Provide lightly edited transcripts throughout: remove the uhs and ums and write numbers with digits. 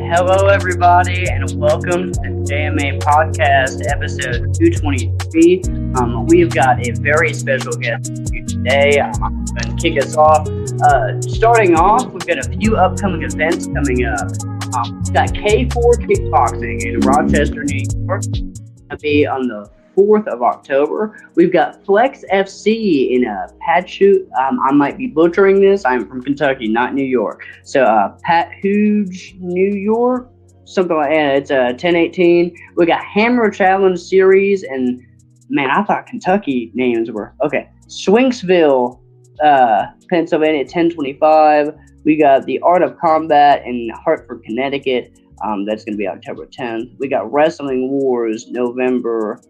Hello, everybody, and welcome to the JMA Podcast, episode 223. We've got a very special guest for you today. I'm going to kick us off. Starting off, we've got a few upcoming events coming up. We've got K4 Kickboxing in Rochester, New York. It's going to be on the 4th of October. We've got Flex FC in Patchogue. I might be butchering this. I'm from Kentucky, not New York. So Patchogue, New York, something like that. It's 10/18. We got Hammer Challenge Series, and man, I thought Kentucky names were okay. Swinksville, Pennsylvania, 10/25. We got the Art of Combat in Hartford, Connecticut. That's going to be October 10th. We got Wrestling Wars November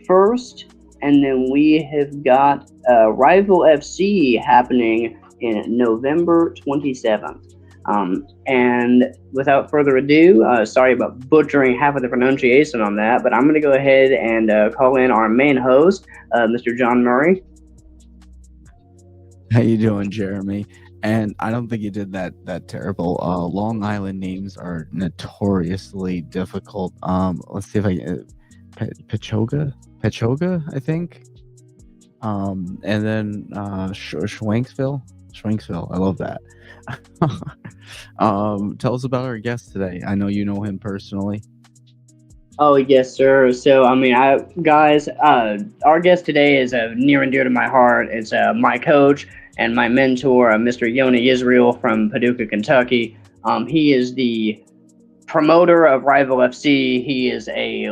1st, and then we have got Rival FC happening in November 27th. And without further ado, sorry about butchering half of the pronunciation on that, but I'm going to go ahead and call in our main host, Mr. John Murray. How you doing, Jeremy? And I don't think you did that terrible. Long Island names are notoriously difficult. Let's see if I can... Patchogue, I think. And then Schwanksville. I love that. Tell us about our guest today. I know you know him personally. Oh, yes, sir. So, guys, our guest today is near and dear to my heart. It's my coach and my mentor, Mr. Yonah Yisrael from Paducah, Kentucky. He is the promoter of Rival FC. He is a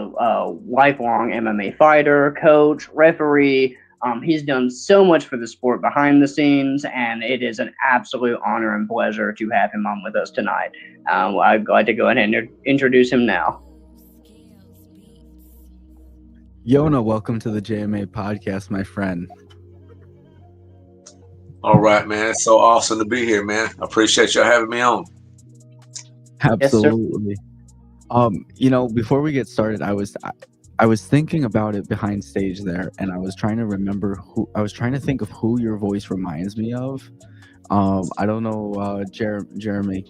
lifelong MMA fighter, coach, referee. He's done so much for the sport behind the scenes, and it is an absolute honor and pleasure to have him on with us tonight. I'm glad to go ahead and introduce him now. Yonah, welcome to the JMA Podcast, my friend. All right, man. It's so awesome to be here, man. I appreciate y'all having me on. Absolutely. Yes, before we get started, I was thinking about it behind stage there, and I was trying to think of who your voice reminds me of. I don't know, Jeremy.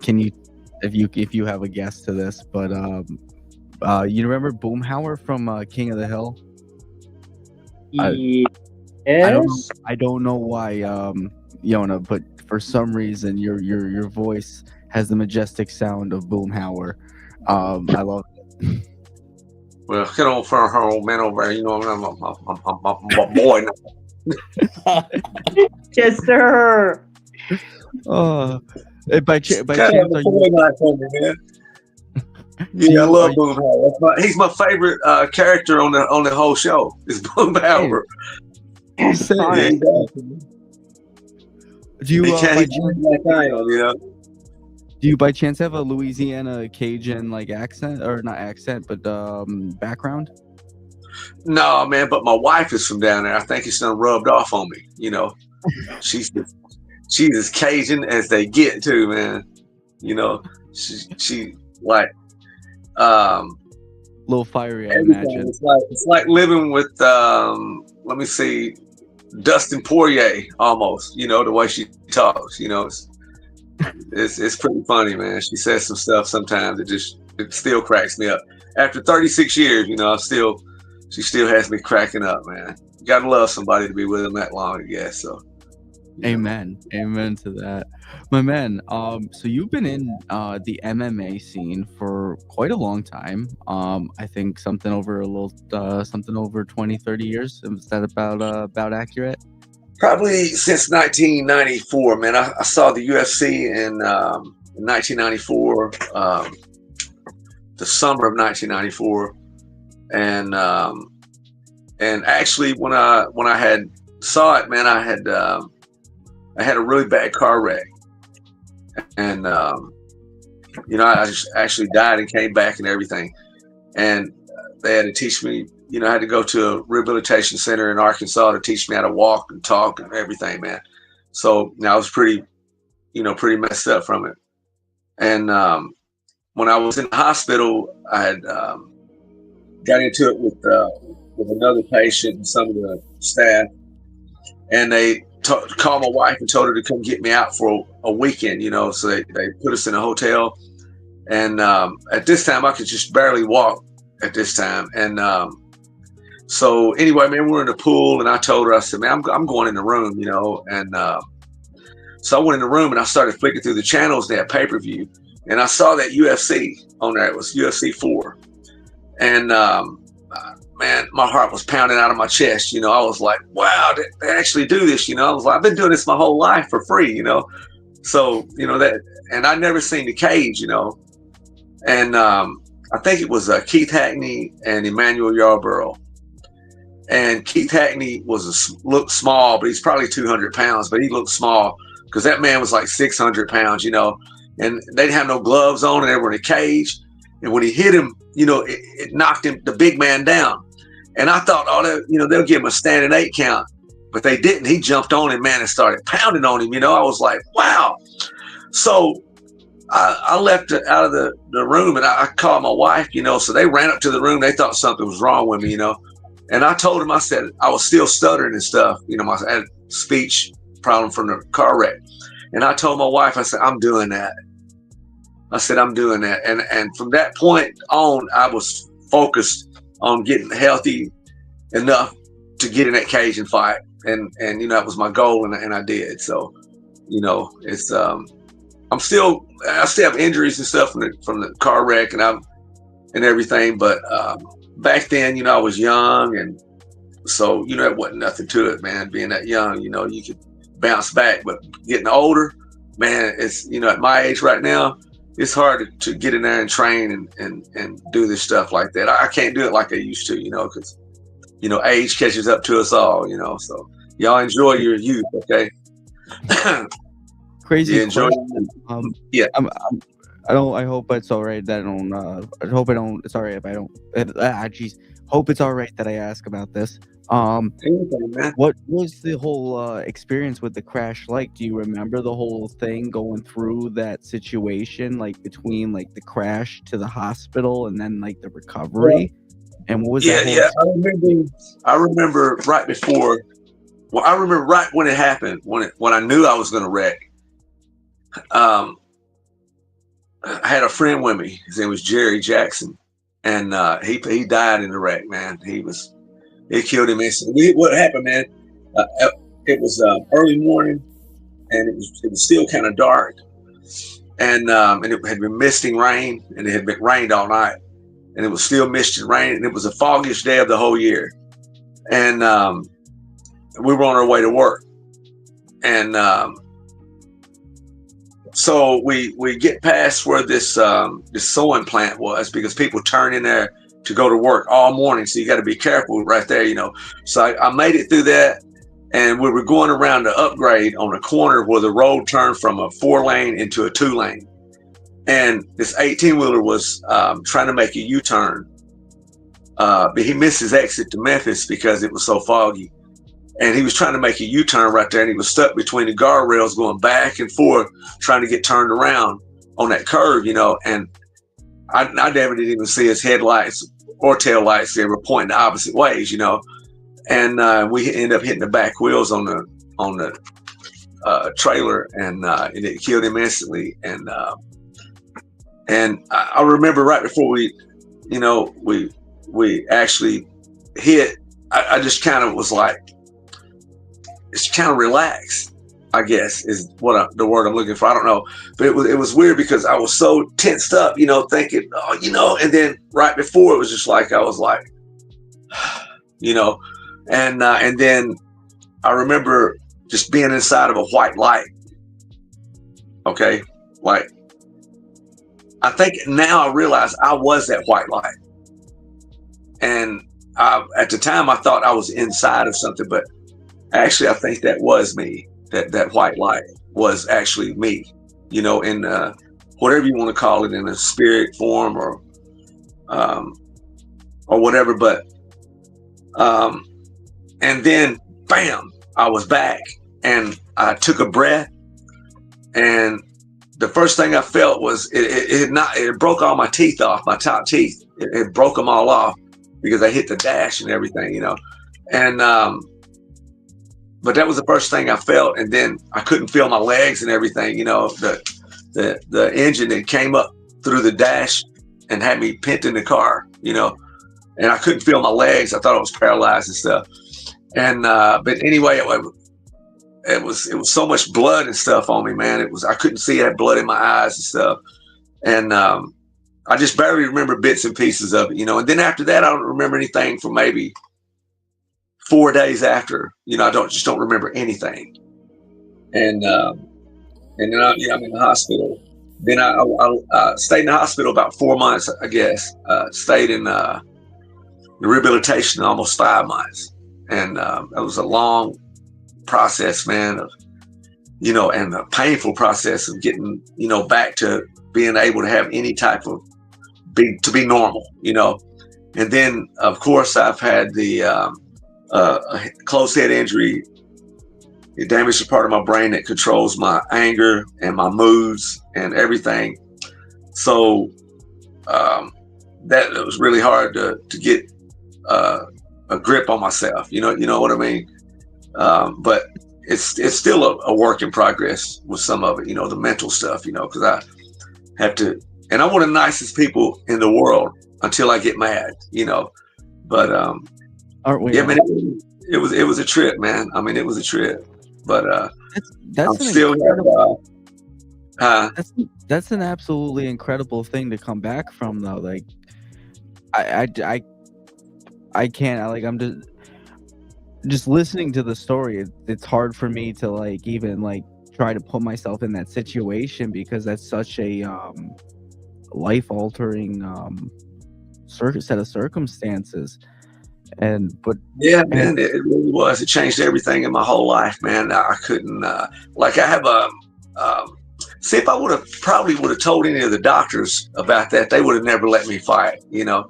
Can you, if you have a guess to this, but you remember Boomhauer from King of the Hill? Yes. I don't know why, Yonah, but for some reason your voice has the majestic sound of Boomhauer. I love it. Well, get on for her old man over there. You know, I'm a boy now. Yes, sir. By chance, are you... Yeah, I love Boomhauer. He's my favorite character on the whole show. Is Boomhauer. Hey. Do you by chance have a Louisiana Cajun accent, or not accent, but background? No, man, but my wife is from down there. I think it's done rubbed off on me. You know, she's as Cajun as they get too, man. You know, she like little fiery, I imagine. It's like living with let me see, Dustin Poirier almost. You know, the way she talks. You know, it's pretty funny, man. She says some stuff sometimes it still cracks me up. After 36 years, you know, she still has me cracking up, man. You gotta love somebody to be with them that long, I guess. So, amen to that, my man. So you've been in the MMA scene for quite a long time. I think something over 20, 30 years. Is that about accurate? Probably since 1994, man. I saw the UFC in 1994, the summer of 1994, and actually when I had saw it, man, I had a really bad car wreck, and I just actually died and came back and everything, and they had to teach me. You know, I had to go to a rehabilitation center in Arkansas to teach me how to walk and talk and everything, man. So, I was pretty messed up from it. And when I was in the hospital, I had got into it with another patient and some of the staff, and they called my wife and told her to come get me out for a weekend. You know, so they put us in a hotel, And at this time, I could just barely walk at this time. And so anyway, man, we're in the pool, and I told her, I said, man, I'm going in the room, you know. And so I went in the room, and I started flicking through the channels. They had pay-per-view, and I saw that UFC on there. It was UFC 4. And man, my heart was pounding out of my chest. You know, I was like, wow, they actually do this. You know, I was like, I've been doing this my whole life for free, you know. So, you know, that, and I never seen the cage, you know. And I think it was Keith Hackney and Emmanuel Yarborough. And Keith Hackney looked small, but he's probably 200 pounds, but he looked small because that man was like 600 pounds, you know. And they didn't have no gloves on, and they were in a cage. And when he hit him, you know, it knocked him, the big man, down. And I thought, they'll give him a standing 8 count, but they didn't. He jumped on him, man, and started pounding on him. You know, I was like, wow. So I left out of the room, and I called my wife, you know. So they ran up to the room. They thought something was wrong with me, you know. And I told him, I said, I was still stuttering and stuff. You know, I had a speech problem from the car wreck. And I told my wife, I said, I'm doing that. I said, I'm doing that. And from that point on, I was focused on getting healthy enough to get in that cage and fight. And you know, that was my goal, and I did. So, you know, it's I still have injuries and stuff from the car wreck and everything. But back then, you know, I was young, and so, you know, it wasn't nothing to it, man. Being that young, you know, you could bounce back. But getting older, man, it's, you know, at my age right now, it's hard to get in there and train and do this stuff like that. I can't do it like I used to, you know, because, you know, age catches up to us all, you know. So y'all enjoy your youth, okay? Crazy. Yeah, enjoy. Yeah. I hope it's all right that I don't. I hope I don't. It's all right if I don't. Hope it's all right that I ask about this. What was the whole experience with the crash like? Do you remember the whole thing going through that situation, like between like the crash to the hospital and then like the recovery? And what was that? Yeah. I remember right before. Well, I remember right when it happened, when I knew I was going to wreck. I had a friend with me. His name was Jerry Jackson, and he died in the wreck. Man, it killed him instantly. What happened, man? It was early morning, and it was still kind of dark, and it had been misting rain, and it had been rained all night, and it was still misting rain, and it was the foggiest day of the whole year, and we were on our way to work, and so we get past where this sewing plant was, because people turn in there to go to work all morning. So you got to be careful right there, you know. So I made it through that, and we were going around the upgrade on a corner where the road turned from a 4-lane into a 2-lane. And this 18-wheeler was trying to make a U-turn. But he missed his exit to Memphis because it was so foggy. And he was trying to make a U-turn right there, and he was stuck between the guardrails going back and forth, trying to get turned around on that curve, you know. And I never didn't even see his headlights or tail lights. They were pointing the opposite ways, you know. And we ended up hitting the back wheels on the trailer, and it killed him instantly. And I remember right before we actually hit, I just kind of was like, it's kind of relaxed, I guess, is the word I'm looking for. I don't know, but it was weird because I was so tensed up, you know, thinking, oh, you know, and then right before it was just like, I was like, you know, and then I remember just being inside of a white light. Okay, like I think now I realize I was that white light, and at the time I thought I was inside of something, but actually, I think that was me. That white light was actually me, you know, in whatever you want to call it, in a spirit form or whatever. But and then, bam, I was back, and I took a breath, and the first thing I felt was it broke all my teeth off, my top teeth. It broke them all off because I hit the dash and everything, you know, and but that was the first thing I felt, and then I couldn't feel my legs and everything. You know, the engine that came up through the dash and had me pinned in the car, you know, and I couldn't feel my legs. I thought I was paralyzed and stuff. And but anyway, it was so much blood and stuff on me, man. I couldn't see. I had blood in my eyes and stuff. And I just barely remember bits and pieces of it, you know. And then after that, I don't remember anything for maybe 4 days after. You know, I just don't remember anything. And then I'm in the hospital. Then I stayed in the hospital about 4 months, I guess. Stayed in the rehabilitation almost 5 months. And that was a long process, man, of, you know, and a painful process of getting, you know, back to being able to have any type of to be normal, you know. And then, of course, I've had the a closed head injury. It damaged a part of my brain that controls my anger and my moods and everything. So that it was really hard to get a grip on myself. You know what I mean? But it's still a work in progress with some of it. You know, the mental stuff. You know, because I have to, and I'm one of the nicest people in the world until I get mad. You know, but aren't we? Yeah, man, it was a trip, man. I mean, it was a trip. But I'm still that's an absolutely incredible thing to come back from, though. Like I can't, like, I'm just listening to the story. It's hard for me to like even like try to put myself in that situation, because that's such a life altering set of circumstances. But yeah, man, it really was. It changed everything in my whole life, man. I couldn't like I have see, if I would have told any of the doctors about that, they would have never let me fight, you know.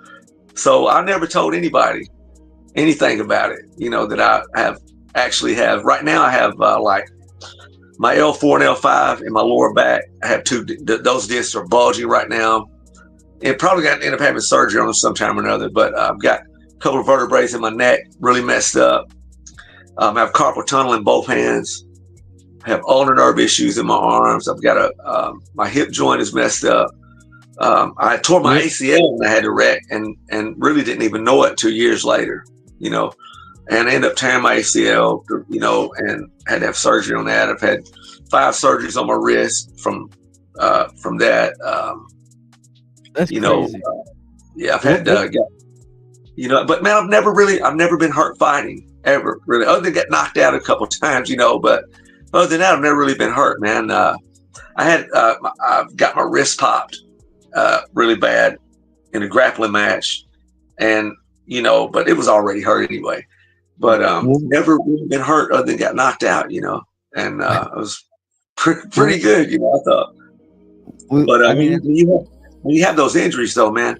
So I never told anybody anything about it, you know, that I have right now. I have like my L4 and L5 in my lower back. I have those discs are bulging right now, and probably got to end up having surgery on them sometime or another. But I've got a couple of vertebrae in my neck really messed up. I have carpal tunnel in both hands. I have ulnar nerve issues in my arms. I've got my hip joint is messed up. I tore my ACL when I had a wreck, and really didn't even know it 2 years later, you know, and I ended up tearing my ACL, you know, and had to have surgery on that. I've had 5 surgeries on my wrist from that. That's you know, crazy. Yeah, I've had, you know, but man, I've never been hurt fighting ever, really, other than get knocked out a couple times, you know, but other than that, I've never really been hurt, man. I've got my wrist popped really bad in a grappling match, and you know, but it was already hurt anyway. But never really been hurt other than got knocked out, you know, and it was pretty good, you know, I thought. But I mean, when you have those injuries, though, man,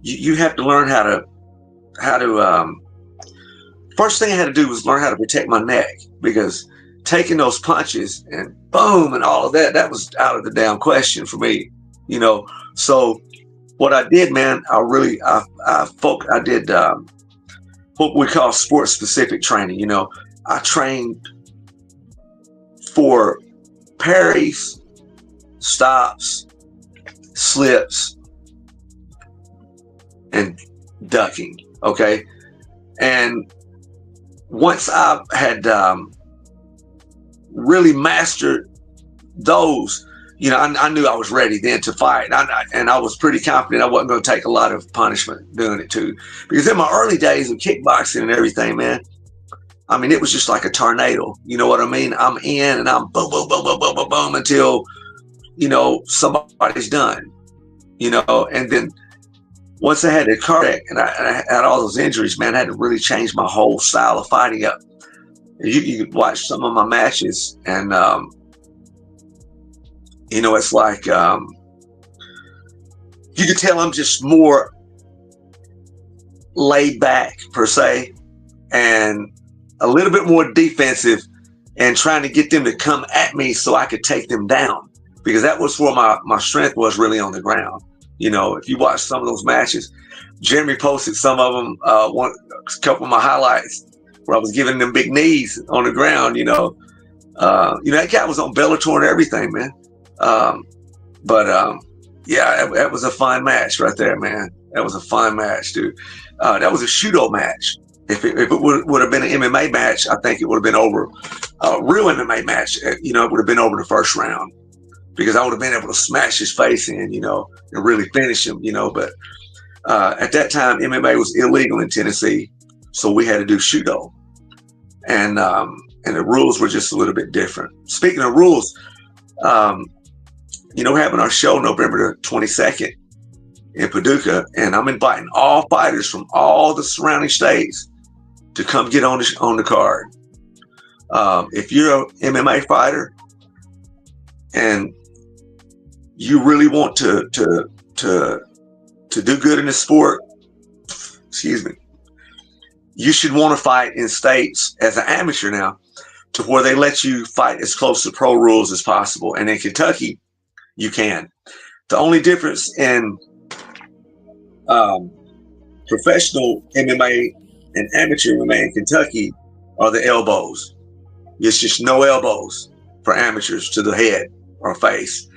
you have to learn how to. First thing I had to do was learn how to protect my neck, because taking those punches and boom and all of that was out of the damn question for me, you know. So what I did, man, I did what we call sports specific training. You know, I trained for parries, stops, slips, and ducking. Okay. And once I had really mastered those, you know, I knew I was ready then to fight. And I was pretty confident I wasn't going to take a lot of punishment doing it too. Because in my early days of kickboxing and everything, man, I mean, it was just like a tornado. You know what I mean? I'm in and I'm boom, boom, boom, boom, boom, boom, boom until, you know, somebody's done, you know. And then once I had the car wreck and I had all those injuries, man, I had to really change my whole style of fighting up. You could watch some of my matches, and you know, it's like you could tell I'm just more laid back per se, and a little bit more defensive, and trying to get them to come at me so I could take them down, because that was where my strength was, really on the ground. You know, if you watch some of those matches, Jeremy posted some of them, a couple of my highlights where I was giving them big knees on the ground, you know. You know, that guy was on Bellator and everything, man. But Yeah, that was a fun match right there, man. That was a fun match, dude. That was a Bushido match. If it would have been an MMA match, I think it would have been over. Real MMA match, it would have been over the first round, because I would have been able to smash his face in, and really finish him, But at that time, MMA was illegal in Tennessee, so we had to do Bushido, and the rules were just a little bit different. Speaking of rules, we're having our show November the 22nd in Paducah, and I'm inviting all fighters from all the surrounding states to come get on the card. If you're an MMA fighter and you really want to do good in the sport, excuse me, you should want to fight in states as an amateur now, to where they let you fight as close to pro rules as possible. And in Kentucky, you can. The only difference in professional MMA and amateur MMA in Kentucky are the elbows. It's just no elbows for amateurs to the head or face,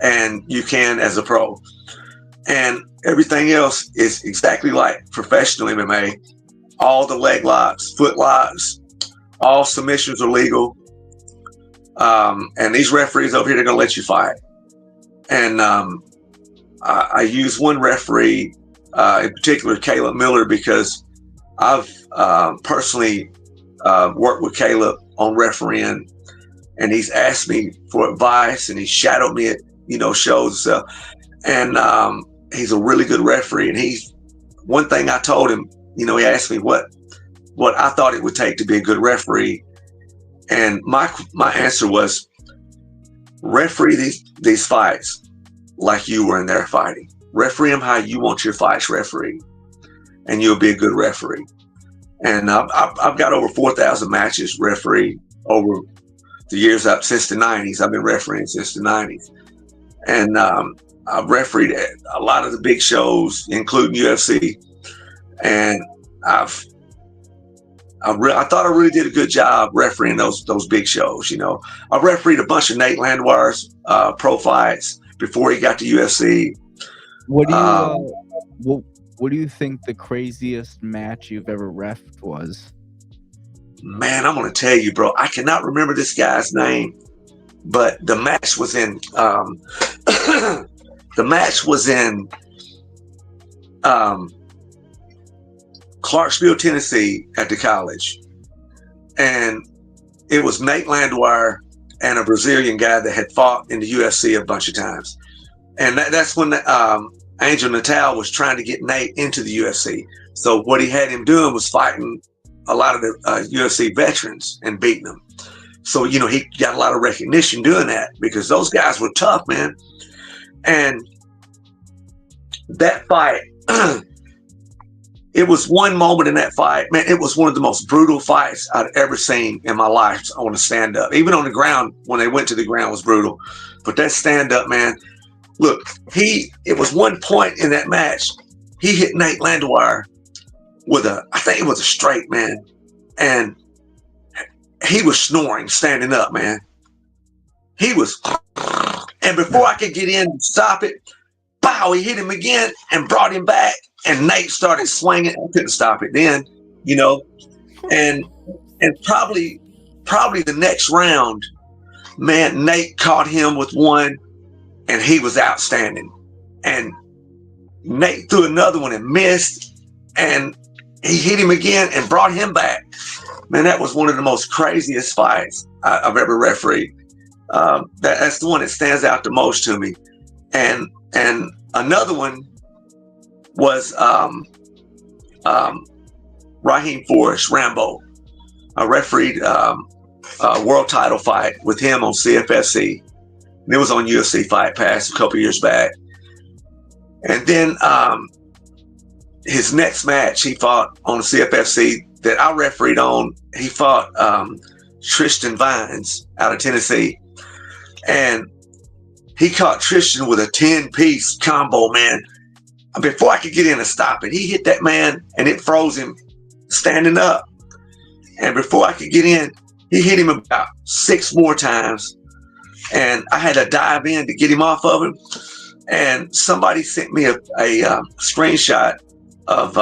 and you can as a pro. And everything else is exactly like professional MMA. All the leg locks, foot locks, all submissions are legal. And these referees over here, they're going to let you fight. And I use one referee, in particular, Caleb Miller, because I've personally worked with Caleb on refereeing, and he's asked me for advice, and he shadowed me at shows, and he's a really good referee. And one thing I told him, he asked me what I thought it would take to be a good referee, and my answer was, referee these fights like you were in there fighting. Referee them how you want your fights refereed, and you'll be a good referee. And I've got over 4,000 matches refereed over the years up since the 90s. I've been refereeing since the 90s. And I've refereed a lot of the big shows, including UFC. And I thought I really did a good job refereeing those big shows. I refereed a bunch of Nate Landwehr's pro fights before he got to UFC. What do you think the craziest match you've ever refed was? Man, I'm going to tell you, bro. I cannot remember this guy's name, but the match was in Clarksville, Tennessee, at the college, and it was Nate Landwehr and a Brazilian guy that had fought in the UFC a bunch of times, and that's when Angel Natal was trying to get Nate into the UFC. So what he had him doing was fighting a lot of the UFC veterans and beating them. So, he got a lot of recognition doing that, because those guys were tough, man. And that fight, it was one moment in that fight, man, it was one of the most brutal fights I'd ever seen in my life on a stand-up. Even on the ground, when they went to the ground, was brutal. But that stand-up, man, look, it was one point in that match, he hit Nate Landwehr with I think it was a straight, man. And he was snoring, standing up, man. He was, and before I could get in and stop it, pow, he hit him again and brought him back. And Nate started swinging. I couldn't stop it then, and probably the next round, man, Nate caught him with one, and he was outstanding. And Nate threw another one and missed, and he hit him again and brought him back. Man, that was one of the most craziest fights I've ever refereed. That's the one that stands out the most to me. And another one was Raheem Forrest, Rambo. I refereed a world title fight with him on CFFC. And it was on UFC Fight Pass a couple years back. And then his next match, he fought on the CFFC that I refereed on. He fought Tristan Vines out of Tennessee. And he caught Tristan with a 10-piece combo, man. Before I could get in and stop it, he hit that man and it froze him standing up. And before I could get in, he hit him about 6 more times. And I had to dive in to get him off of him. and somebody sent me a screenshot of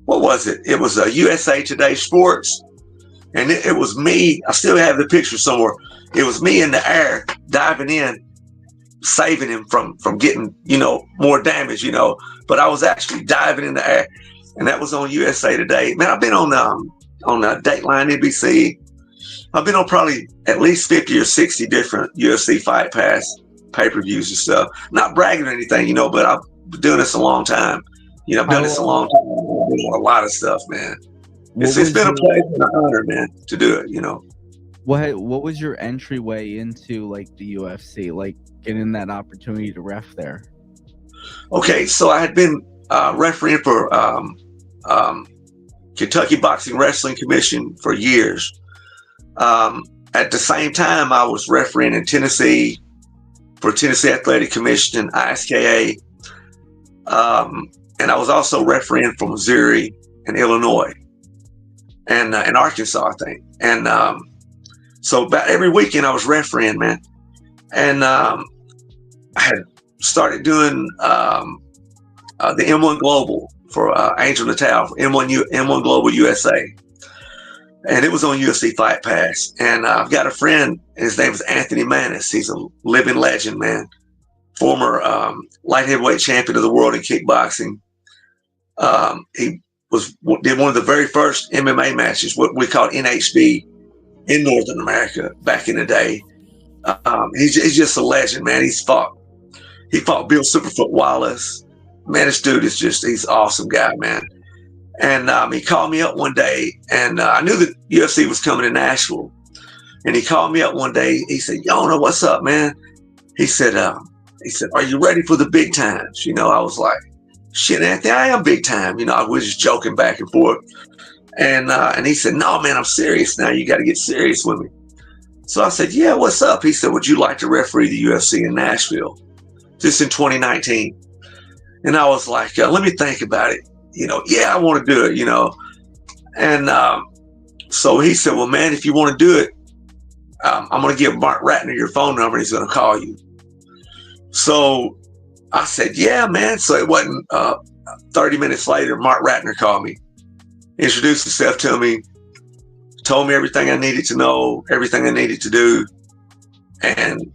what was it? It was a USA Today Sports, and it was me. I still have the picture somewhere. It was me in the air diving in, saving him from getting, more damage, but I was actually diving in the air, and that was on USA Today. Man, I've been on Dateline NBC. I've been on probably at least 50 or 60 different UFC Fight Pass pay-per-views and stuff. Not bragging or anything, but I've been doing this a long time. I've done this a long time. I've been doing a lot of stuff, man. It's been a pleasure and an honor, man, to do it, What was your entryway into like the UFC, like getting that opportunity to ref there? Okay, so I had been refereeing for Kentucky Boxing Wrestling Commission for years. At the same time, I was refereeing in Tennessee for Tennessee Athletic Commission, ISKA, and I was also refereeing from Missouri and Illinois and Arkansas, I think. And so about every weekend I was refereeing, man. And I had started doing the M1 Global for Angel Natal, M1 Global USA. And it was on UFC Fight Pass. And I've got a friend, his name is Anthony Manis. He's a living legend, man. Former light heavyweight champion of the world in kickboxing. He did one of the very first MMA matches, what we call NHB, in Northern America back in the day. He's just a legend, man. He fought Bill Superfoot Wallace. Man, this dude is he's an awesome guy, man. And he called me up one day, and I knew that UFC was coming to Nashville. And he called me up one day. He said, "Yonah, what's up, man?" He said, "Are you ready for the big times?" I was like, "Shit, Anthony, I am big time." I was just joking back and forth. And he said, "No, man, I'm serious now. You got to get serious with me." So I said, "Yeah, what's up?" He said, "Would you like to referee the UFC in Nashville, just in 2019? And I was like, "Let me think about it." Yeah, I want to do it, And so he said, "Well, man, if you want to do it, I'm going to give Mark Ratner your phone number, and he's going to call you." So I said, "Yeah, man." So it wasn't 30 minutes later, Mark Ratner called me, introduced himself to me, told me everything I needed to know, everything I needed to do, and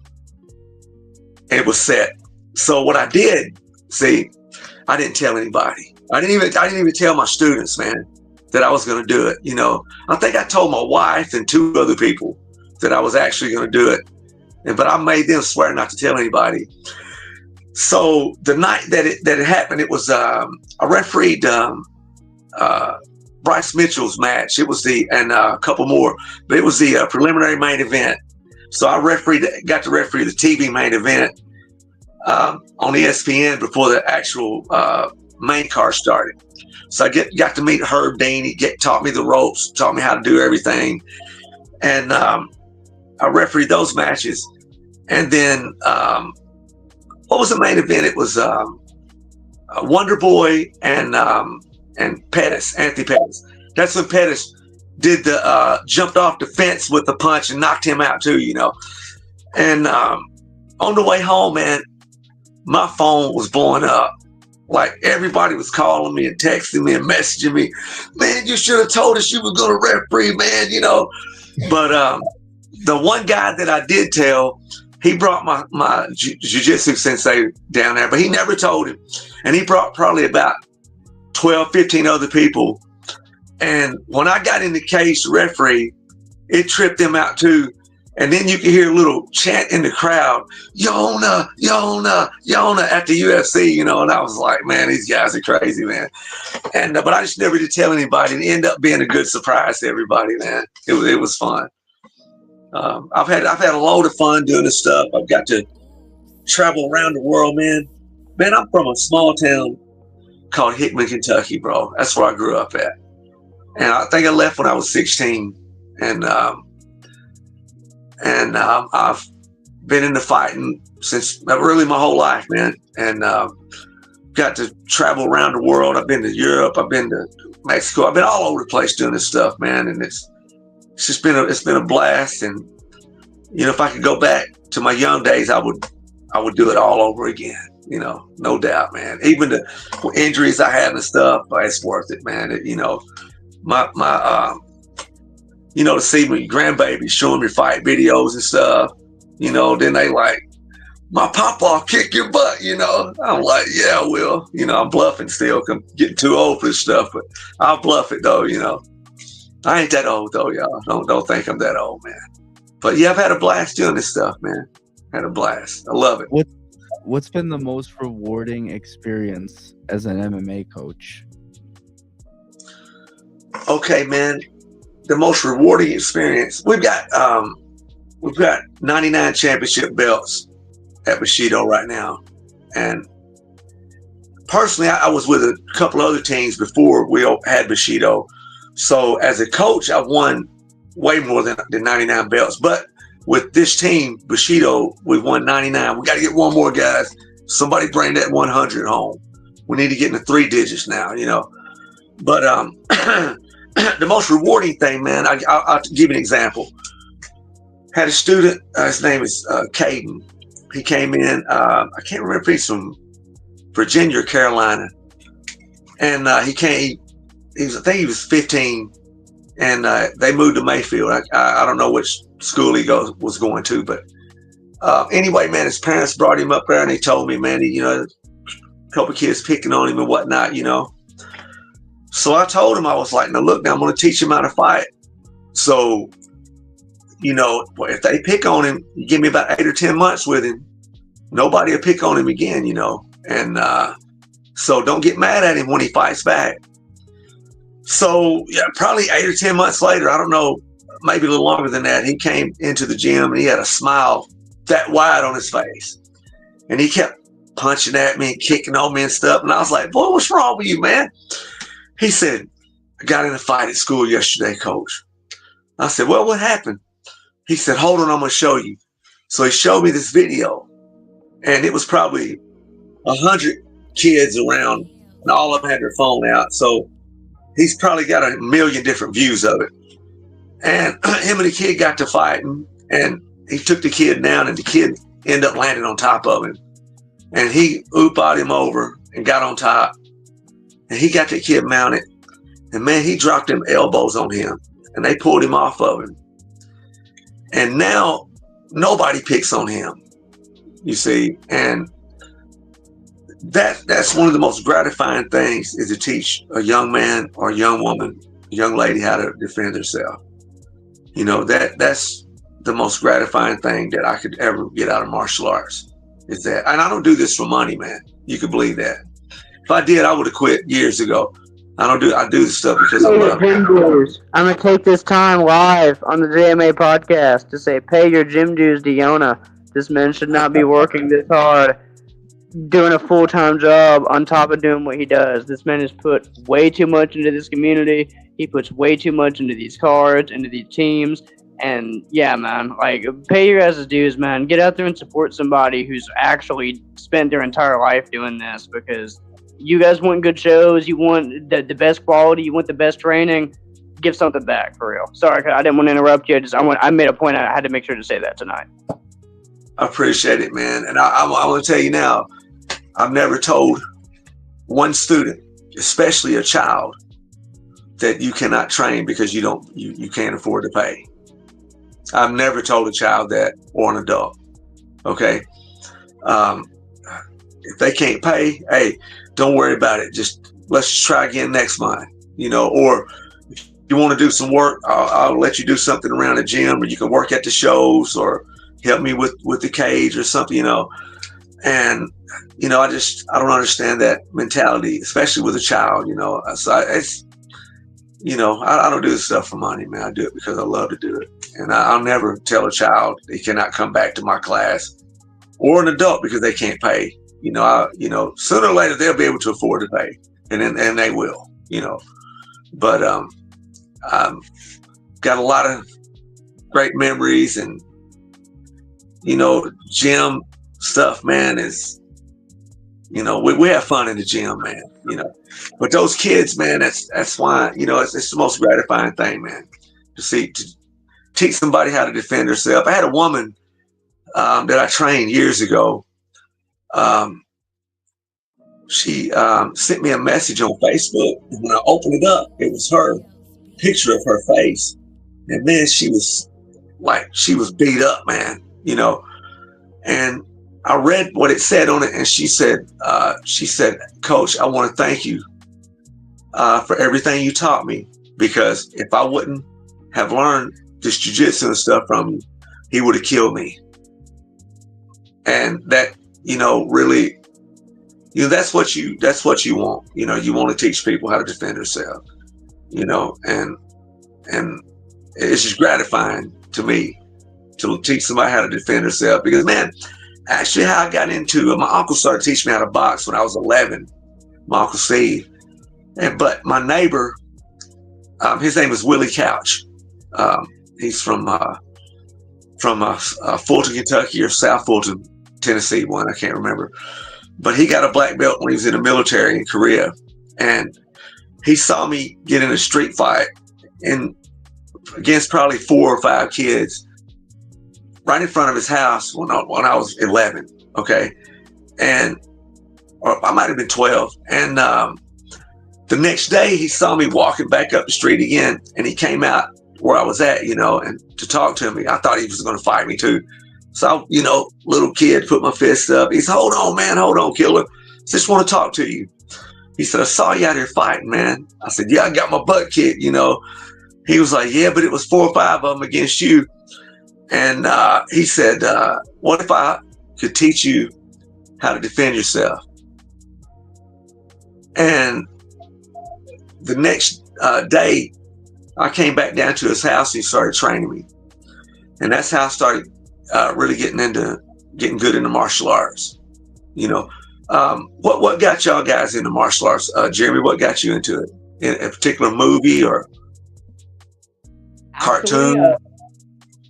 it was set. So what I did, I didn't tell anybody. I didn't even tell my students, man, that I was going to do it. I think I told my wife and 2 other people that I was actually going to do it, but I made them swear not to tell anybody. So the night that it happened, it was I refereed Bryce Mitchell's match. It was and a couple more, but it was the preliminary main event. So I got to referee the TV main event on ESPN before the actual main card started. So I got to meet Herb Dean. He taught me the ropes, taught me how to do everything. And I refereed those matches. And then what was the main event? It was Wonder Boy and Pettis, Anthony Pettis. That's when Pettis did jumped off the fence with the punch and knocked him out too, And on the way home, man, my phone was blowing up. Like everybody was calling me and texting me and messaging me. "Man, you should have told us you were going to referee, man," But the one guy that I did tell, he brought my jiu-jitsu sensei down there, but he never told him. And he brought probably about 12, 15 other people. And when I got in the cage to referee, it tripped them out too. And then you could hear a little chant in the crowd, "Yonah, Yonah, Yonah," at the UFC, and I was like, man, these guys are crazy, man. And but I just never did tell anybody, and it ended up being a good surprise to everybody, man. It was fun. I've had a load of fun doing this stuff. I've got to travel around the world, man. Man, I'm from a small town called Hickman, Kentucky, bro. That's where I grew up at. And I think I left when I was 16. And I've been into fighting since really my whole life, man. And got to travel around the world. I've been to Europe. I've been to Mexico. I've been all over the place doing this stuff, man. And it's just been a blast. And if I could go back to my young days, I would I would do it all over again. No doubt, man. Even the injuries I had and stuff, it's worth it, man. My to see my grandbabies showing me fight videos and stuff, then they like, my papa kick your butt, I'm like, yeah, I will. I'm bluffing still. I'm getting too old for this stuff, but I'll bluff it though, I ain't that old though, y'all. Don't think I'm that old, man. But yeah, I've had a blast doing this stuff, man. Had a blast. I love it. What's been the most rewarding experience as an MMA coach? Okay, man. The most rewarding experience. We've got 99 championship belts at Bushido right now. And personally, I was with a couple other teams before we had Bushido. So as a coach, I've won way more than the 99 belts. But with this team, Bushido, we've won 99. We got to get one more, guys. Somebody bring that 100 home. We need to get in the 3 digits now, But the most rewarding thing, man, I'll give you an example. Had a student, his name is Caden. He came in, I can't remember if he's from Virginia or Carolina. And I think he was 15. And they moved to Mayfield. I don't know which school he was going to, but anyway, man, his parents brought him up there and they told me, man, a couple of kids picking on him and whatnot, So I told him, I was like, now look, I'm going to teach him how to fight. So, if they pick on him, you give me about 8 or 10 months with him, nobody will pick on him again, And so don't get mad at him when he fights back. So yeah, probably 8 or 10 months later, I don't know, maybe a little longer than that, he came into the gym and he had a smile that wide on his face. And he kept punching at me and kicking on me and stuff. And I was like, boy, what's wrong with you, man? He said, I got in a fight at school yesterday, coach. I said, well, what happened? He said, hold on, I'm going to show you. So he showed me this video. And it was probably 100 kids around and all of them had their phone out. So he's probably got 1 million different views of it. And him and the kid got to fighting and he took the kid down and the kid ended up landing on top of him. And he ooped him over and got on top. And he got the kid mounted. And man, he dropped them elbows on him and they pulled him off of him. And now nobody picks on him, you see. And that's one of the most gratifying things is to teach a young man or a young woman, a young lady how to defend herself. That's the most gratifying thing that I could ever get out of martial arts is that. And I don't do this for money, man. You could believe that. If I did, I would have quit years ago. I do this stuff because I love it. I'm going to take this time live on the JMA podcast to say, pay your gym dues to Yonah. This man should not be working this hard, doing a full-time job on top of doing what he does. This man has put way too much into this community. He puts way too much into these cards, into these teams. And yeah, man, like, pay your guys' dues, man. Get out there and support somebody who's actually spent their entire life doing this, because you guys want good shows, you want the best quality, you want the best training. Give something back, for real. Sorry, I didn't want to interrupt you. I made a point. I had to make sure to say that tonight. I appreciate it, man. And I want to tell you now, I've never told one student, especially a child, that you cannot train because you can't afford to pay. I've never told a child that, or an adult. Okay. If they can't pay, hey, don't worry about it. Just let's try again next month, or if you want to do some work, I'll let you do something around the gym, or you can work at the shows or help me with the cage or something, and I don't understand that mentality, especially with a child, so it's, I don't do this stuff for money, man. I do it because I love to do it. And I'll never tell a child they cannot come back to my class, or an adult because they can't pay. Sooner or later they'll be able to afford to pay, and they will, But I've got a lot of great memories, and gym stuff, man, is, we have fun in the gym, man. But those kids, man, that's why, it's the most gratifying thing, man, to teach somebody how to defend herself. I had a woman that I trained years ago. she sent me a message on Facebook. And when I opened it up, it was her picture of her face. And man, she was beat up, man, and I read what it said on it. And she said, Coach, I want to thank you for everything you taught me, because if I wouldn't have learned this jiu-jitsu and stuff from you, he would have killed me. And that, really, that's what you want. You want to teach people how to defend themselves, and it's just gratifying to me to teach somebody how to defend themselves. Because, man, actually how I got into it, my uncle started teaching me how to box when I was 11, my Uncle Steve. But my neighbor, his name is Willie Couch. He's from Fulton, Kentucky, or South Fulton, Tennessee, one, I can't remember. But he got a black belt when he was in the military in Korea. And he saw me get in a street fight against probably 4 or 5 kids right in front of his house when I was 11, okay? Or I might have been 12. And the next day he saw me walking back up the street again, and he came out where I was at, and to talk to me. I thought he was going to fight me too. So, little kid, put my fist up. He said, hold on, man, hold on, killer. Just want to talk to you. He said, I saw you out here fighting, man. I said, yeah, I got my butt kicked, He was like, yeah, but it was 4 or 5 of them against you. And he said, what if I could teach you how to defend yourself? And the next day, I came back down to his house and he started training me. And that's how I started really getting good into martial arts. What got y'all guys into martial arts? Jeremy, what got you into it? In a particular movie or cartoon?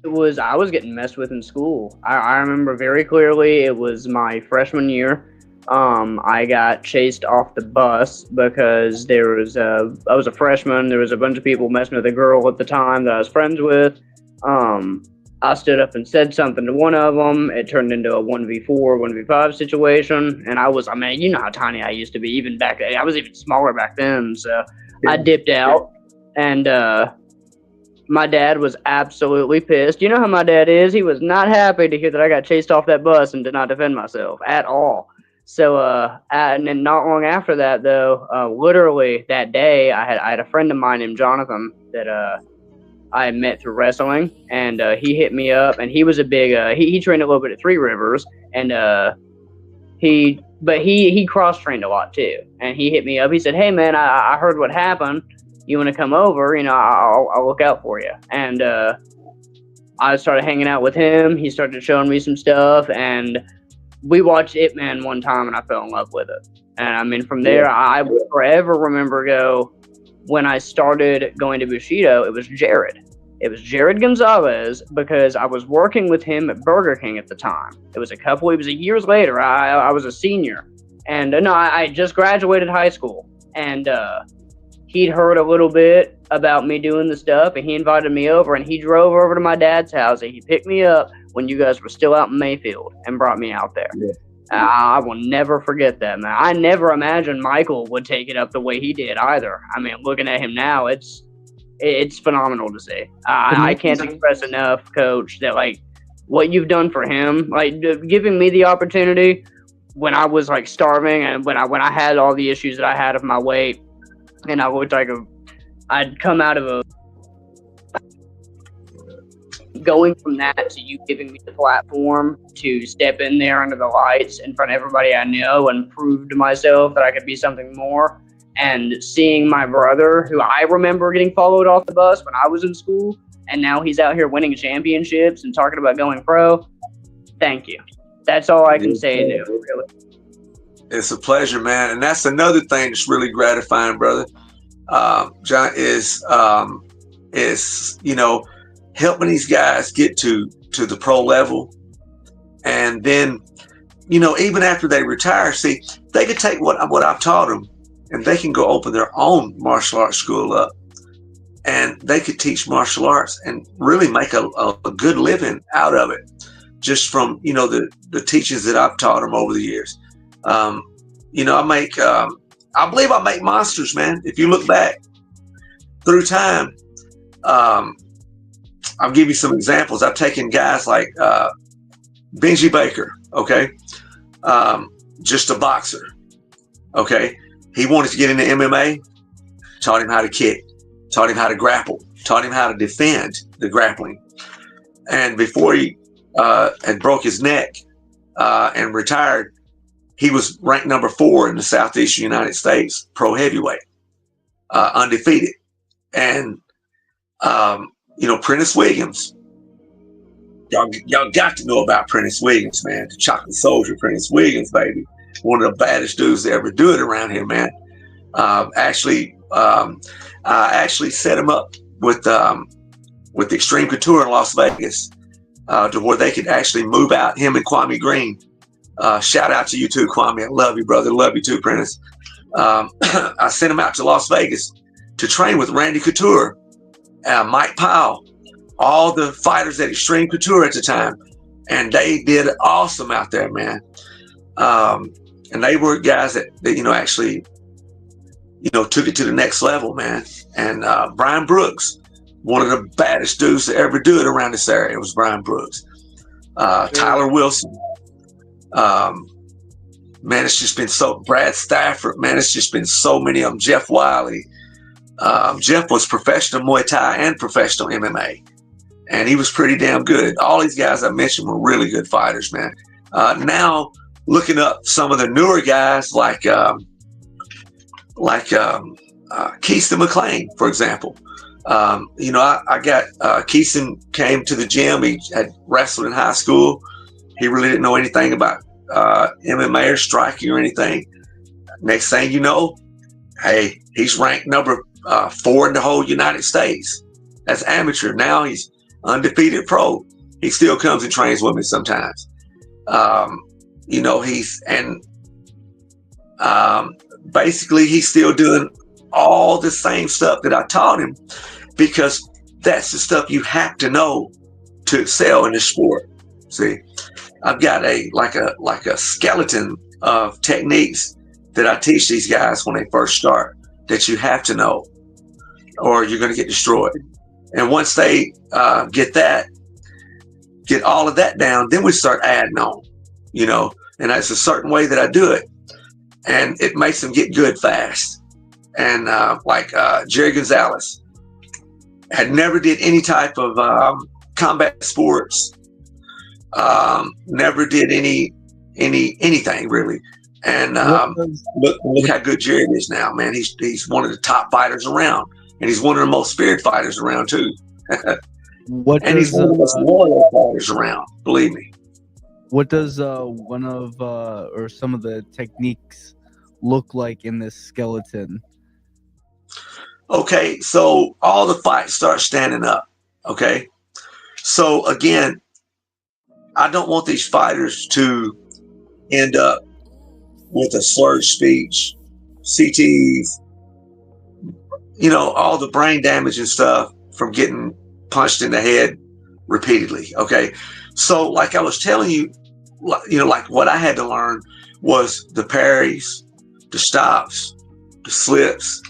I was getting messed with in school. I remember very clearly it was my freshman year. I got chased off the bus because I was a freshman. There was a bunch of people messing with a girl at the time that I was friends with. I stood up and said something to one of them. It turned into a 1v4, 1v5 situation. And you know how tiny I used to be even back then. I was even smaller back then. So I dipped out, and my dad was absolutely pissed. You know how my dad is. He was not happy to hear that I got chased off that bus and did not defend myself at all. So, and then not long after that, though, literally that day, I had a friend of mine named Jonathan that I had met through wrestling, and he hit me up, and he was a big, he trained a little bit at Three Rivers, and he cross-trained a lot too, and he hit me up. He said, hey, man, I heard what happened. You want to come over? I'll look out for you. And I started hanging out with him. He started showing me some stuff, and we watched Ip Man one time, and I fell in love with it. And from there, I will forever remember when I started going to Bushido, it was Jared. It was Jared Gonzalez, because I was working with him at Burger King at the time. It was years later. I was a senior. And I just graduated high school. And he'd heard a little bit about me doing the stuff, and he invited me over, and he drove over to my dad's house, and he picked me up when you guys were still out in Mayfield and brought me out there. Yeah. I will never forget that, man. I never imagined Michael would take it up the way he did either. Looking at him now, it's phenomenal to see. I can't express enough, Coach, that what you've done for him, giving me the opportunity when I was starving, and when I had all the issues that I had of my weight, and I looked like I'd come out of a. Going from that to you giving me the platform to step in there under the lights in front of everybody I know and prove to myself that I could be something more, and seeing my brother, who I remember getting followed off the bus when I was in school, and now he's out here winning championships and talking about going pro. Thank you. That's all I can say to you, really. It's a pleasure, man. And that's another thing that's really gratifying, brother. John, is helping these guys get to the pro level. And then, even after they retire, see, they could take what I've taught them, and they can go open their own martial arts school up, and they could teach martial arts and really make a good living out of it. just from, the teachings that I've taught them over the years. I believe I make monsters, man. If you look back through time, I'll give you some examples. I've taken guys like Benji Baker, okay? Just a boxer, okay? He wanted to get into MMA, taught him how to kick, taught him how to grapple, taught him how to defend the grappling. And before he had broke his neck and retired, he was ranked number 4 in the Southeastern United States, pro heavyweight, undefeated. And, Prentice Williams, y'all got to know about Prentice Williams, man. The Chocolate Soldier, Prentice Williams, baby. One of the baddest dudes to ever do it around here, man. I actually set him up with Extreme Couture in Las Vegas to where they could actually move out, him and Kwame Green. Shout out to you too, Kwame. I love you, brother. Love you too, Prentice. I sent him out to Las Vegas to train with Randy Couture, Mike Powell, all the fighters at Extreme Couture at the time. And they did awesome out there, man. And they were guys that actually, took it to the next level, man. And Brian Brooks, one of the baddest dudes to ever do it around this area, was Brian Brooks. Tyler Wilson. Man, it's just been Brad Stafford, man, it's just been so many of them. Jeff Wiley. Jeff was professional Muay Thai and professional MMA, and he was pretty damn good. All these guys I mentioned were really good fighters, man. Now looking up some of the newer guys like Keaston McLean, for example. I got Keaston came to the gym. He had wrestled in high school. He really didn't know anything about MMA or striking or anything. Next thing you know, hey, he's ranked number 4 in the whole United States. That's amateur. Now he's undefeated pro. He still comes and trains with me sometimes. Basically he's still doing all the same stuff that I taught him, because that's the stuff you have to know to excel in this sport. See, I've got a skeleton of techniques that I teach these guys when they first start that you have to know, or you're going to get destroyed. And once they get all of that down, then we start adding on, and that's a certain way that I do it, and it makes them get good fast. And Jerry Gonzalez had never did any type of combat sports. Never did anything really. And look how good Jerry is now, man. He's one of the top fighters around, and he's one of the most feared fighters around too. He's one of the most loyal fighters around, believe me. What does one of or some of the techniques look like in this skeleton? Okay, so all the fights start standing up. Okay, so again, I don't want these fighters to end up with a slurred speech, CTs, all the brain damage and stuff from getting punched in the head repeatedly. Okay, so like I was telling you, like what I had to learn was the parries, the stops, the slips,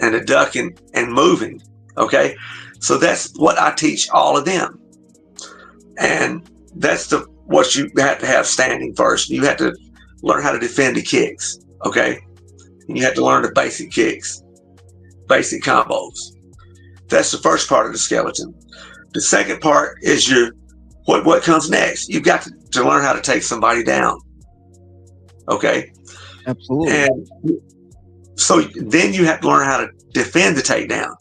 and the ducking and moving. Okay, so that's what I teach all of them. And that's what you have to have standing first. You have to learn how to defend the kicks, okay? And you have to learn the basic kicks, basic combos. That's the first part of the skeleton. The second part is what comes next. You've got to learn how to take somebody down, okay? Absolutely. And so then you have to learn how to defend the takedown.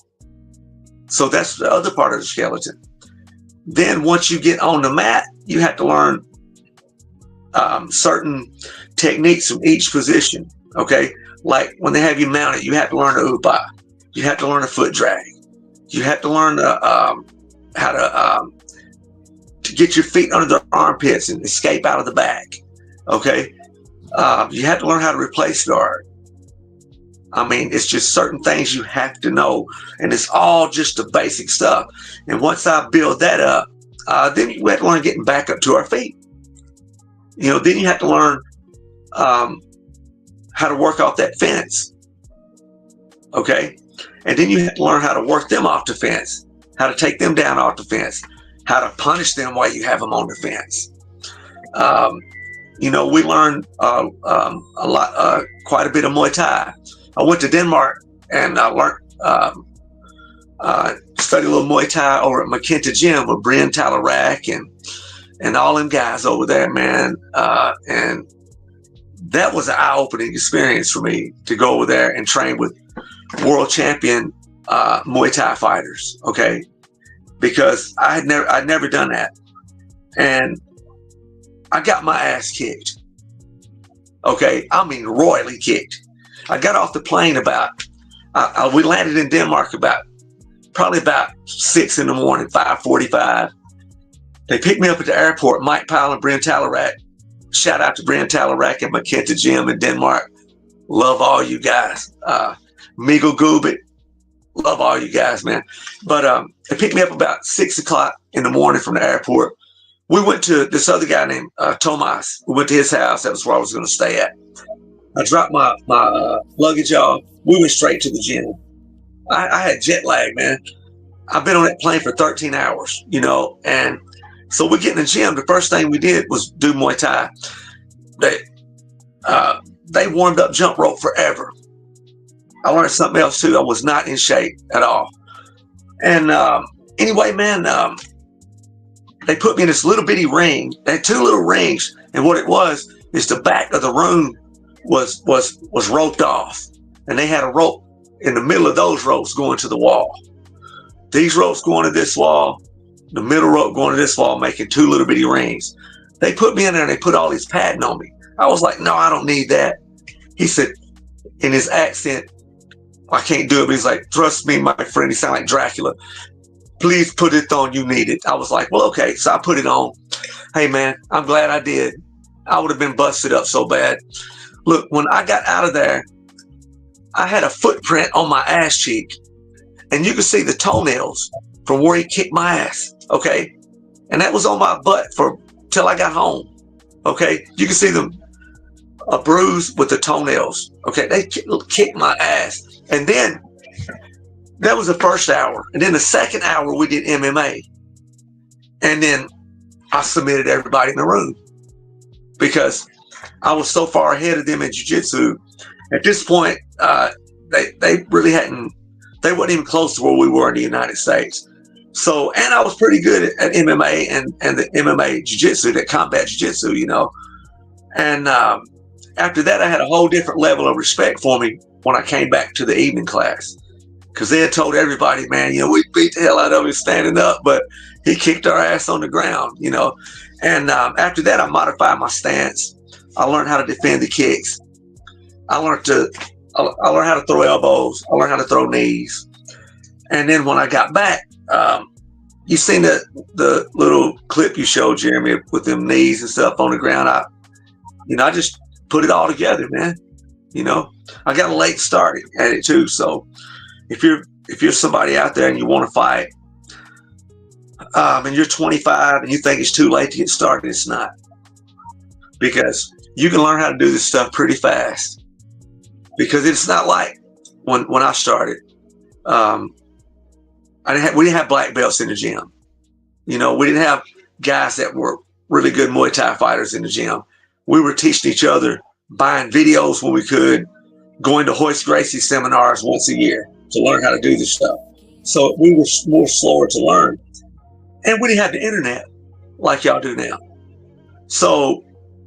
So that's the other part of the skeleton. Then once you get on the mat, you have to learn certain techniques from each position. Okay, like when they have you mounted, you have to learn the upa. You have to learn a foot drag. You have to learn how to get your feet under the armpits and escape out of the back. Okay, you have to learn how to replace guard. I mean, it's just certain things you have to know, and it's all just the basic stuff. And once I build that up, then we had to learn getting back up to our feet. Then you have to learn how to work off that fence. Okay. And then you have to learn how to work them off the fence, how to take them down off the fence, how to punish them while you have them on the fence. We learned quite a bit of Muay Thai. I went to Denmark and I learned, studied a little Muay Thai over at Makenta Gym with Brian Talarak and all them guys over there, man. And that was an eye-opening experience for me to go over there and train with world champion Muay Thai fighters, okay? Because I'd never done that. And I got my ass kicked. Okay, I mean royally kicked. I got off the plane we landed in Denmark probably about 6 in the morning, 5:45. They picked me up at the airport, Mike Powell and Brian Talarak. Shout out to Brian Talarak at Makenta Gym in Denmark. Love all you guys. Miguel Gubit. Love all you guys, man. But they picked me up about 6 o'clock in the morning from the airport. We went to this other guy named Tomas. We went to his house. That was where I was going to stay at. I dropped my luggage off. We went straight to the gym. I had jet lag, man. I've been on that plane for 13 hours, and so we get in the gym. The first thing we did was do Muay Thai. They warmed up jump rope forever. I learned something else too. I was not in shape at all. And anyway, man, they put me in this little bitty ring. They had 2 little rings, and what it was is the back of the room was roped off, and they had a rope in the middle of those ropes going to the wall. These ropes going to this wall, the middle rope going to this wall, making 2 little bitty rings. They put me in there and they put all this padding on me. I was like, no, I don't need that. He said, in his accent, I can't do it, but he's like, trust me, my friend, he sounded like Dracula. Please put it on, you need it. I was like, well, okay. So I put it on. Hey, man, I'm glad I did. I would have been busted up so bad. Look, when I got out of there, I had a footprint on my ass cheek, and you could see the toenails from where he kicked my ass, okay? And that was on my butt till I got home, okay? You can see a bruise with the toenails, okay? They kicked my ass. And then that was the first hour. And then the second hour, we did MMA. And then I submitted everybody in the room because I was so far ahead of them in jiu-jitsu. At this point, they really they weren't even close to where we were in the United States. So, and I was pretty good at MMA and the MMA jiu-jitsu, that combat jiu-jitsu, And after that, I had a whole different level of respect for me when I came back to the evening class. Because they had told everybody, man, we beat the hell out of him standing up, but he kicked our ass on the ground, And after that, I modified my stance. I learned how to defend the kicks. I learned how to throw elbows. I learned how to throw knees. And then when I got back, you seen the little clip you showed, Jeremy, with them knees and stuff on the ground. I just put it all together, man. I got a late start at it too. So if you're somebody out there and you want to fight, and you're 25 and you think it's too late to get started, it's not. Because you can learn how to do this stuff pretty fast. Because it's not like when I started, we didn't have black belts in the gym. We didn't have guys that were really good Muay Thai fighters in the gym. We were teaching each other, buying videos when we could, going to Hoist Gracie seminars once a year to learn how to do this stuff. So we were more slower to learn. And we didn't have the internet like y'all do now. So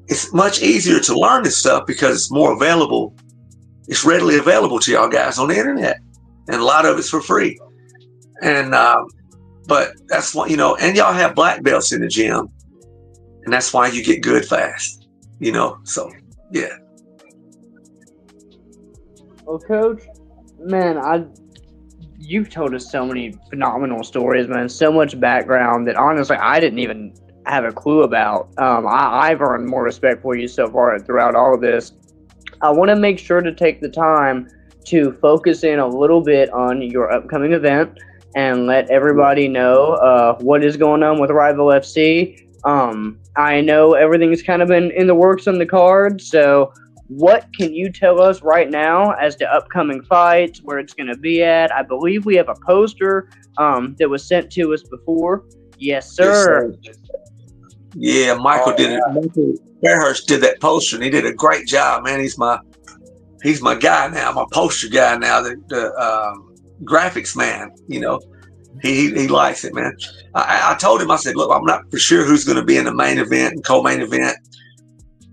it's much easier to learn this stuff because it's more available. It's readily available to y'all guys on the internet. And a lot of it's for free. And, but that's why, and y'all have black belts in the gym. And that's why you get good fast, so yeah. Well, Coach, man, you've told us so many phenomenal stories, man, so much background that honestly I didn't even have a clue about. I've earned more respect for you so far throughout all of this. I want to make sure to take the time to focus in a little bit on your upcoming event and let everybody know what is going on with Rival FC. I know everything's kind of been in the works on the card, so what can you tell us right now as to upcoming fights, where it's going to be at? I believe we have a poster that was sent to us before. Yes, sir. Yes, sir. Yeah, Michael did it. Michael Fairhurst did that poster, and he did a great job, man. He's my guy now, my poster guy now, the graphics man. You know, he likes it, man. I told him, I said, look, I'm not for sure who's going to be in the main event and co-main event.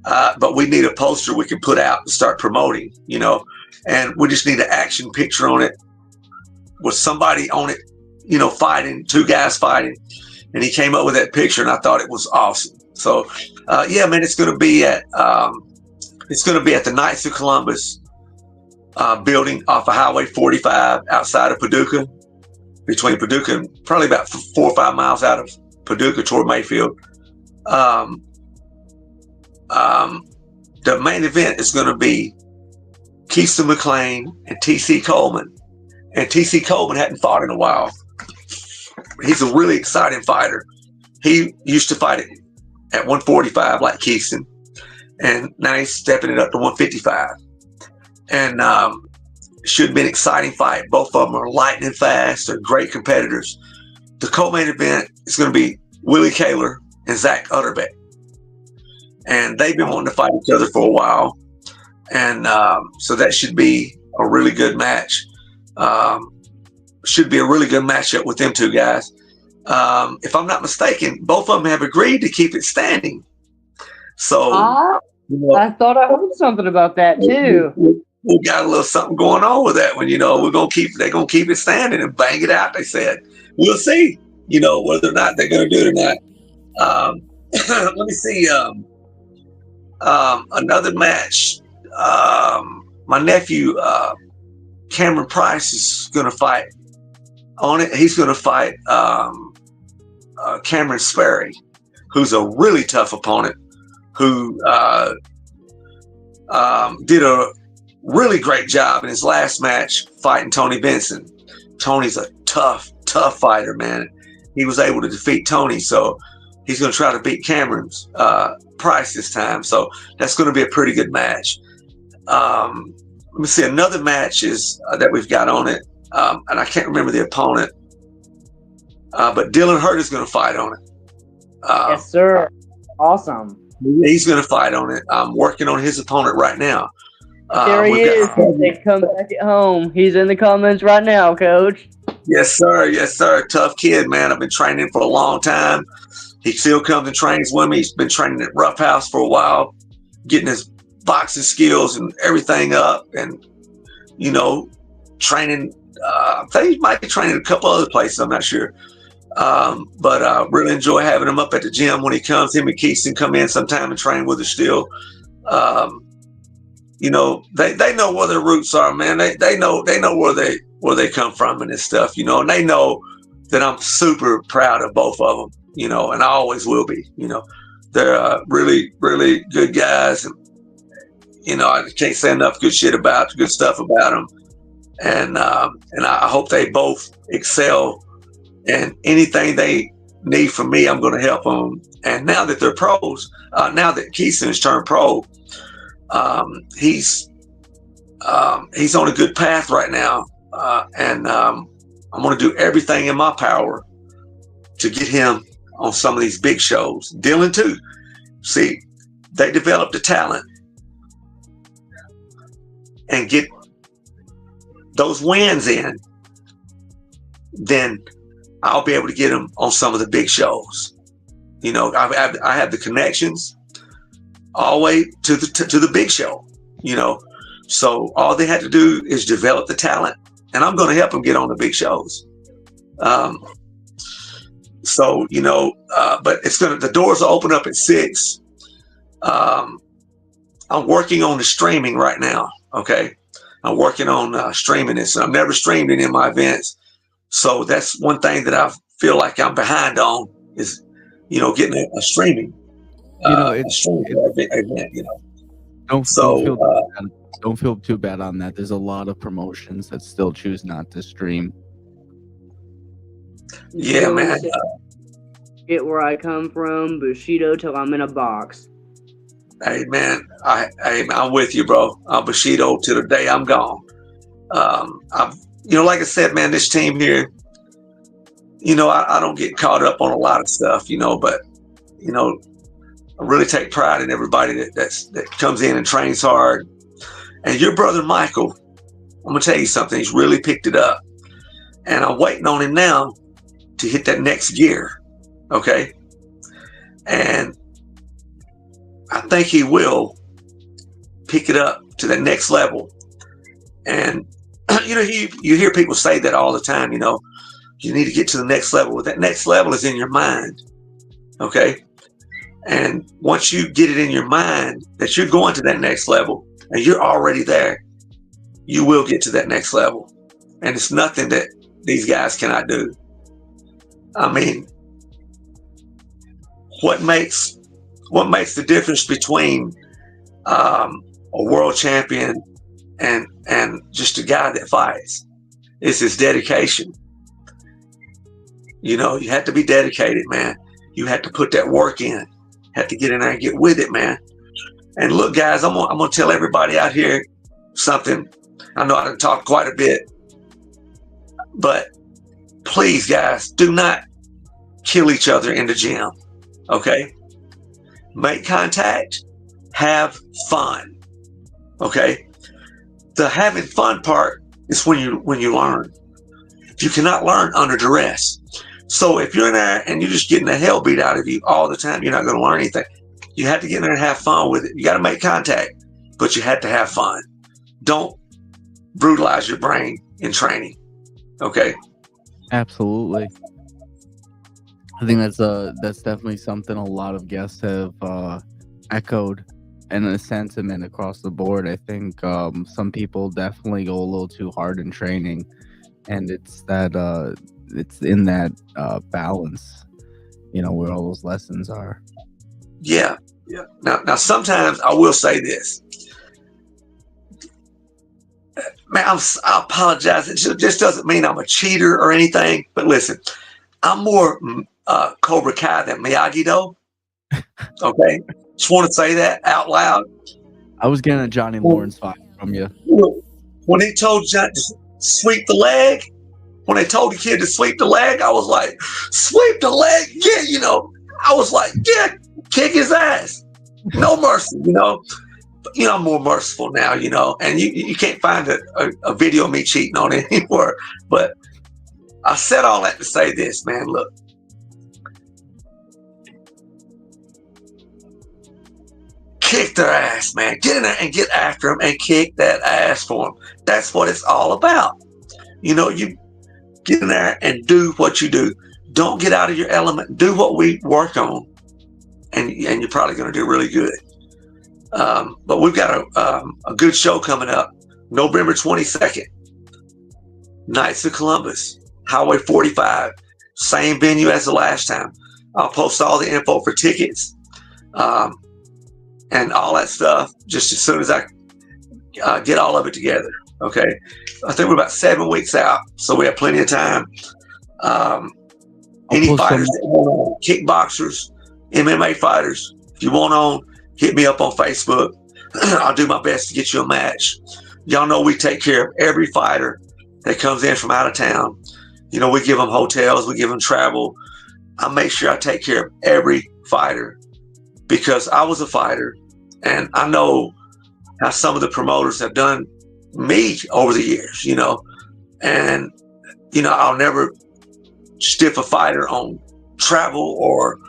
But we need a poster we can put out and start promoting, you know, and we just need an action picture on it with somebody on it, you know, fighting, two guys fighting. And he came up with that picture, and I thought it was awesome. So, yeah, man, it's going to be at the Knights of Columbus building off of Highway 45 outside of Paducah, between Paducah and probably about 4 or 5 miles out of Paducah toward Mayfield. The main event is going to be Keiston McLean and TC Coleman. And TC Coleman hadn't fought in a while. He's a really exciting fighter. He used to fight at 145 like Keiston, and now he's stepping it up to 155. And should have been an exciting fight. Both of them are lightning fast. They're great competitors. The co-main event is going to be Willie Kaler and Zach Utterbeck. And they've been wanting to fight each other for a while. And so that should be a really good match. Should be a really good matchup with them two guys. If I'm not mistaken, both of them have agreed to keep it standing. So you know, I thought I heard something about that too. We got a little something going on with that one. You know, they're gonna keep it standing and bang it out. They said, we'll see. You know, whether or not they're gonna do it or not. Let me see. Another match. My nephew Cameron Price is going to fight on it. He's going to fight Cameron Sperry, who's a really tough opponent, who did a really great job in his last match fighting Tony Benson. Tony's a tough fighter, man. He was able to defeat Tony, so he's going to try to beat Cameron's Price this time. So that's going to be a pretty good match. Let me see. Another match is that we've got on it, and I can't remember the opponent, but Dylan Hurt is going to fight on it. Yes, sir. Awesome. He's going to fight on it. I'm working on his opponent right now. There he is. They come back at home. He's in the comments right now, Coach. Yes, sir. Yes, sir. Tough kid, man. I've been training for a long time. He still comes and trains with me. He's been training at Rough House for a while, getting his boxing skills and everything up, and you know, training. I think he might be training a couple other places. I'm not sure, but really enjoy having him up at the gym when he comes. Him and Keiston come in sometime and train with us still. You know, they know where their roots are, man. They know where they come from and this stuff. You know, and they know that I'm super proud of both of them. You know, and I always will be. You know, they're really, really good guys, and you know, I can't say enough good stuff about them. And I hope they both excel, and anything they need from me, I'm going to help them. And now that they're pros, now that Keiston has turned pro, he's on a good path right now, and I'm going to do everything in my power to get him on some of these big shows. Dylan too. See, they developed the talent and get those wins in, then I'll be able to get them on some of the big shows. You know, I have the connections all the way to the big show. You know, so all they had to do is develop the talent, and I'm going to help them get on the big shows. So, you know, but the doors will open up at 6. I'm working on the streaming right now. Okay. I'm working on streaming this, and I've never streamed any of my events. So that's one thing that I feel like I'm behind on is, you know, getting a streaming. You know, event, you know. Don't feel too bad on that. There's a lot of promotions that still choose not to stream. Yeah, man. Get where I come from, Bushido till I'm in a box. Hey, man, I'm with you, bro. I'm Bushido till the day I'm gone. Like I said, man, this team here, I don't get caught up on a lot of stuff, but, I really take pride in everybody that comes in and trains hard. And your brother, Michael, I'm going to tell you something. He's really picked it up. And I'm waiting on him now to hit that next gear. Okay. And I think he will pick it up to the next level. And, you hear people say that all the time, you need to get to the next level. Well, that next level is in your mind. Okay. And once you get it in your mind that you're going to that next level and you're already there, you will get to that next level. And it's nothing that these guys cannot do. I mean, what makes the difference between a world champion and just a guy that fights is his dedication. You have to be dedicated, man. You have to put that work in. Have to get in there and get with it, man. And look, guys, I'm gonna tell everybody out here something. I know I done talked quite a bit, but please, guys, do not kill each other in the gym. Okay? Make contact. Have fun. Okay? The having fun part is when you learn. You cannot learn under duress. So if you're in there and you're just getting the hell beat out of you all the time, you're not going to learn anything. You have to get in there and have fun with it. You got to make contact, but you have to have fun. Don't brutalize your brain in training. Okay? Absolutely. I think that's definitely something a lot of guests have echoed, and a sentiment across the board. I think some people definitely go a little too hard in training, and it's in that balance, where all those lessons are. Yeah. Now sometimes I will say this, man. I apologize. It just doesn't mean I'm a cheater or anything. But listen, I'm more Cobra Kai than Miyagi Do. Okay, just want to say that out loud. I was getting a Johnny Lawrence vibe from you. When he told John to sweep the leg, when they told the kid to sweep the leg, I was like, sweep the leg? Yeah, I was like, yeah, kick his ass. No mercy, But, I'm more merciful now, and you can't find a video of me cheating on it anymore. But I said all that to say this, man. Look, kick their ass, man. Get in there and get after them and kick that ass for them. That's what it's all about. You get in there and do what you do. Don't get out of your element. Do what we work on, and you're probably going to do really good. But we've got a good show coming up, November 22nd. Knights of Columbus, Highway 45, same venue as the last time. I'll post all the info for tickets and all that stuff just as soon as I get all of it together. Okay, I think we're about 7 weeks out, so we have plenty of time. Any fighters that want on, kickboxers, MMA fighters, if you want on, hit me up on Facebook. I'll do my best to get you a match. Y'all know we take care of every fighter that comes in from out of town. We give them hotels, we give them travel. I make sure I take care of every fighter because I was a fighter, and I know how some of the promoters have done me over the years, and I'll never stiff a fighter on travel or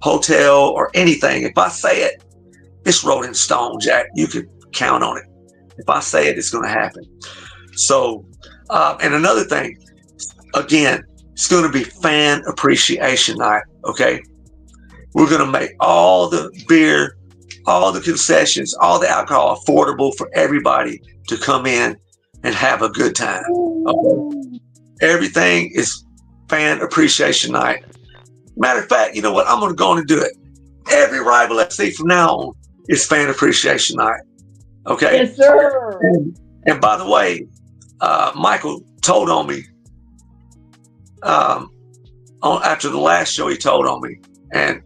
hotel or anything. If I say it, it's wrote in stone, Jack. You can count on it. If I say it, it's going to happen. So, and another thing, again, it's going to be fan appreciation night. Okay, we're going to make all the beer, all the concessions, all the alcohol affordable for everybody to come in and have a good time. Okay, everything is fan appreciation night. Matter of fact, you know what? I'm going to go on and do it. Every rival FC from now on is fan appreciation night. Okay. Yes, sir. And by the way, Michael told on me. after the last show he told on me. And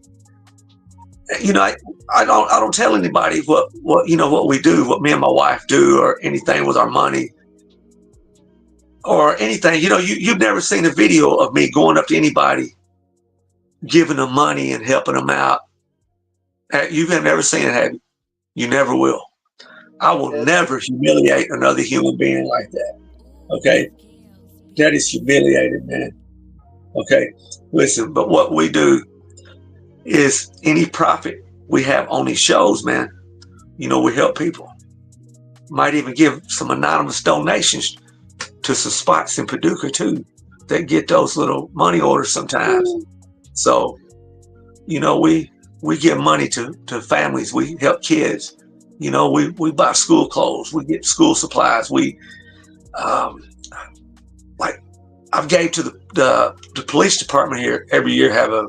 you know, I don't tell anybody what we do, what me and my wife do, or anything with our money or anything. You know, you've never seen a video of me going up to anybody, giving them money and helping them out. You have never seen it, have you? You never will. I will never humiliate another human being like that. Okay? That is humiliating, man. Okay? Listen, but what we do is any profit we have on these shows, man, you know, we help people. Might even give some anonymous donations to some spots in Paducah too. They get those little money orders sometimes. So, you know, we give money to families. We help kids. You know, we buy school clothes. We get school supplies. We, like I've gave to the police department here every year have a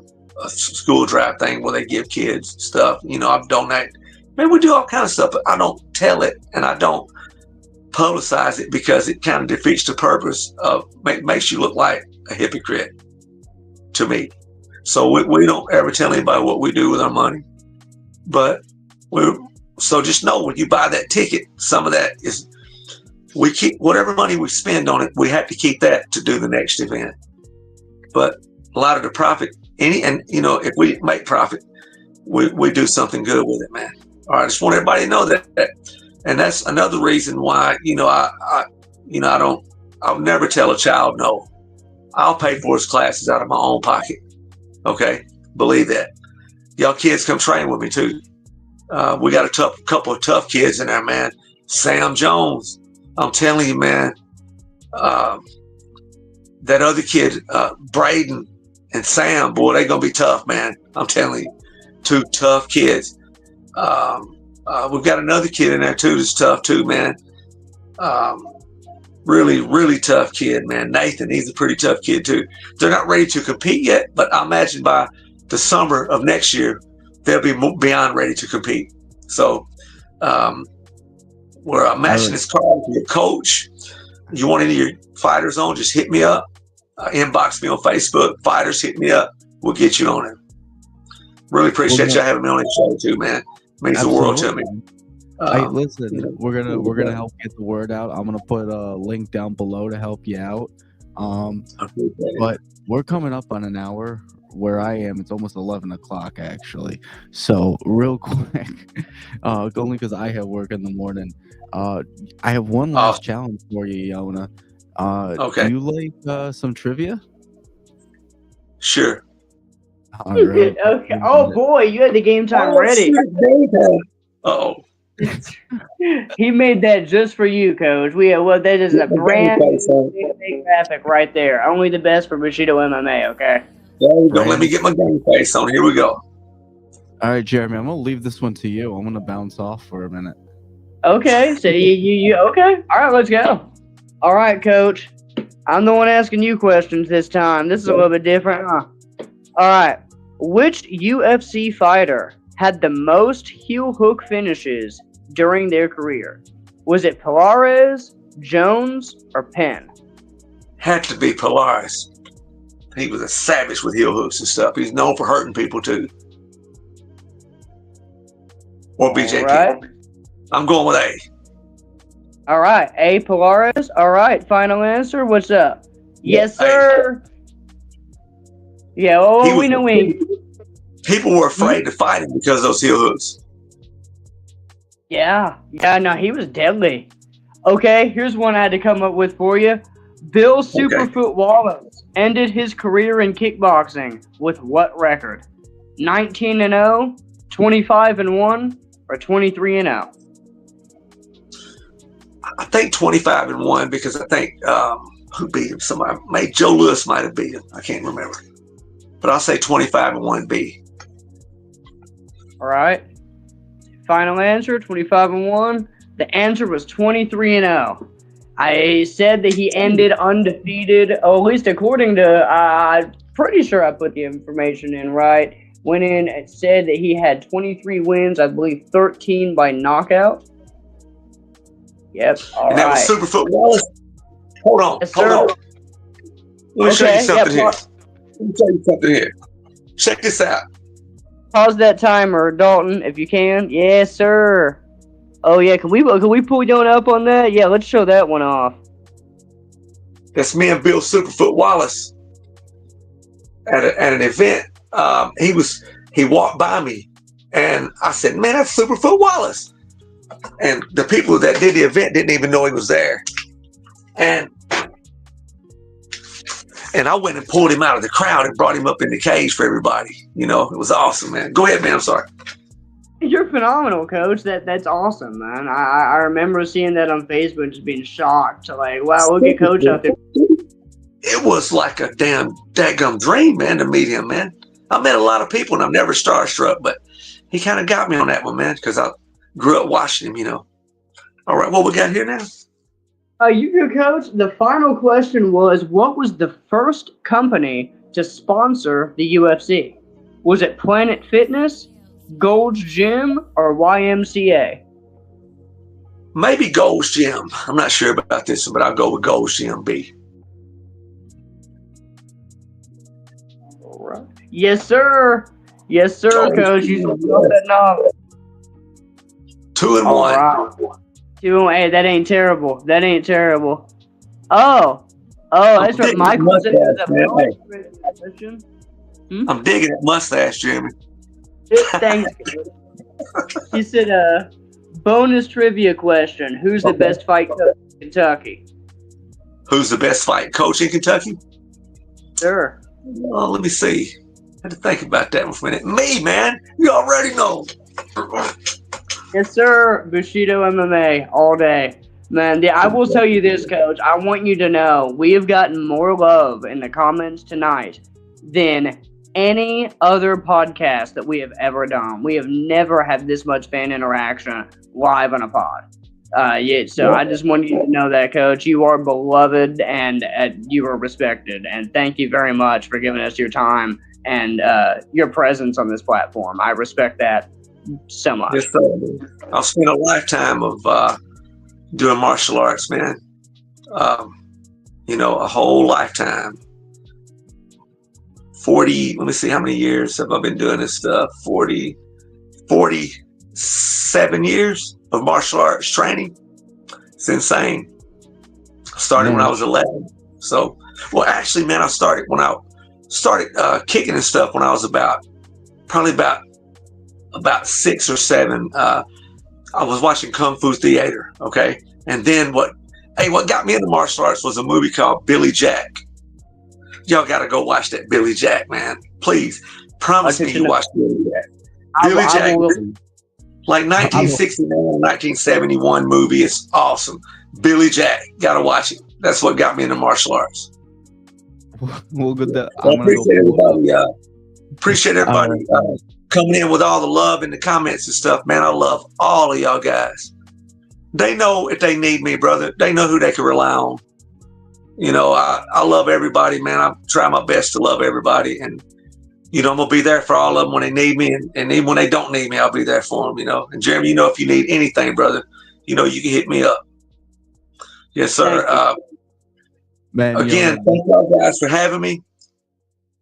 school drive thing where they give kids stuff. You know, I've donated. Man, we do all kinds of stuff, but I don't tell it and I don't publicize it because it kind of defeats the purpose of makes you look like a hypocrite to me. So we don't ever tell anybody what we do with our money. But so just know when you buy that ticket, some of that is, we keep whatever money we spend on it, we have to keep that to do the next event. But a lot of the profit, and you know, if we make profit, we do something good with it, man. All right, I just want everybody to know that. And that's another reason why, you know, I'll never tell a child no. I'll pay for his classes out of my own pocket. Okay, believe that. Y'all kids come train with me too. We got a couple of tough kids in there, man. Sam Jones, I'm telling you, man. That other kid, Braden and Sam, boy, they gonna be tough, man. I'm telling you, two tough kids. We've got another kid in there too that's tough too, man. Really, really tough kid, man. Nathan, he's a pretty tough kid too. They're not ready to compete yet, but I imagine by the summer of next year, they'll be beyond ready to compete. So we're matching this card with your coach. You want any of your fighters on, just hit me up. Inbox me on Facebook. Fighters, hit me up. We'll get you on it. Really appreciate you having me on the show too, man. Means the world to me. Hey, listen, you know, we're gonna help get the word out. I'm gonna put a link down below to help you out. But we're coming up on an hour. Where I am, it's almost 11 o'clock actually. So real quick, only because I have work in the morning. I have one last challenge for you, Yonah. Okay. Do you like some trivia? Sure. All right. Okay. Oh boy, you had the game time ready. Uh-oh. He made that just for you, Coach. That is a brand new graphic right there. Only the best for Bushido MMA. Okay. Don't let me get my game face on. Here we go. All right, Jeremy, I'm gonna leave this one to you. I'm gonna bounce off for a minute. Okay. So you okay? All right, let's go. All right, Coach. I'm the one asking you questions this time. This is a little bit different, huh? All right. Which UFC fighter had the most heel hook finishes during their career? Was it Pilares, Jones, or Penn? Had to be Pilares. He was a savage with heel hooks and stuff. He's known for hurting people too. Or BJP. Right. I'm going with A. All right. A, Pilares. All right. Final answer. What's up? Yes, sir. Yeah, well, we know we. People were afraid to fight him because of those heel hooks. Yeah, no, he was deadly. Okay, here's one I had to come up with for you. Bill Superfoot Wallace ended his career in kickboxing with what record? 19-0, 25-1, or 23-0? I think 25-1 because I think who beat him? Somebody, Joe Lewis might have beat him. I can't remember. But I'll say 25-1 B. All right. Final answer, 25-1. The answer was 23-0. I said that he ended undefeated, or at least according to, I'm pretty sure I put the information in right. Went in and said that he had 23 wins, I believe 13 by knockout. Yep. All and that right. was Superfoot Wallace. Hold on. Yes, hold on. Let me show you something here. Let me tell you something here. Check this out. Pause that timer, Dalton, if you can. Yes, sir. Oh yeah, can we pull Yonah up on that? Yeah, let's show that one off. That's me and Bill Superfoot Wallace at an event. He walked by me, and I said, "Man, that's Superfoot Wallace." And the people that did the event didn't even know he was there. And I went and pulled him out of the crowd and brought him up in the cage for everybody. You know, it was awesome, man. Go ahead, man. I'm sorry. You're phenomenal, Coach. That's awesome, man. I remember seeing that on Facebook, just being shocked. Like, wow, look at Coach out there. It was like a damn dadgum dream, man, to meet him, man. I met a lot of people, and I'm never starstruck, but he kind of got me on that one, man, because I grew up watching him, you know. All right, what we got here now? You go, Coach. The final question was, what was the first company to sponsor the UFC? Was it Planet Fitness, Gold's Gym, or YMCA? Maybe Gold's Gym. I'm not sure about this one, but I'll go with Gold's Gym B. All right. Yes, sir. Yes, sir, Gold's Coach. Gym. You off that knob. 2-1. Right. 2-1. Hey, that ain't terrible. That ain't terrible. Oh, that's right. Michael said that question. I'm digging that mustache, Jimmy. Thanks. He said, bonus trivia question. Who's the best fight coach in Kentucky? Who's the best fight coach in Kentucky? Sure. Oh, let me see. I had to think about that one for a minute. Me, man. You already know. Yes, sir. Bushido MMA all day. Man, I will tell you this, Coach. I want you to know we have gotten more love in the comments tonight than any other podcast that we have ever done. We have never had this much fan interaction live on a pod. So I just want you to know that, Coach. You are beloved and you are respected. And thank you very much for giving us your time and your presence on this platform. I respect that so much. Yes, sir. I'll spend a lifetime of doing martial arts, man. A whole lifetime. 40, let me see how many years have I been doing this stuff. 47 years of martial arts training. It's insane. I started when I was 11. So, well, actually, man, I started kicking and stuff when I was about 6 or 7. I was watching Kung Fu Theater, okay? And then what got me into martial arts was a movie called Billy Jack. Y'all got to go watch that Billy Jack, man. Please. Promise me you watch Billy Jack. Billy Jack, like 1969, 1971 movie. It's awesome. Billy Jack, got to watch it. That's what got me into martial arts. Well, good. Appreciate everybody coming in with all the love in the comments and stuff, man. I love all of y'all guys. They know if they need me, brother. They know who they can rely on. You know, I love everybody, man. I try my best to love everybody. And, I'm going to be there for all of them when they need me. And even when they don't need me, I'll be there for them, And Jeremy, if you need anything, brother, you can hit me up. Yes, sir. Man, again, thank y'all guys for having me.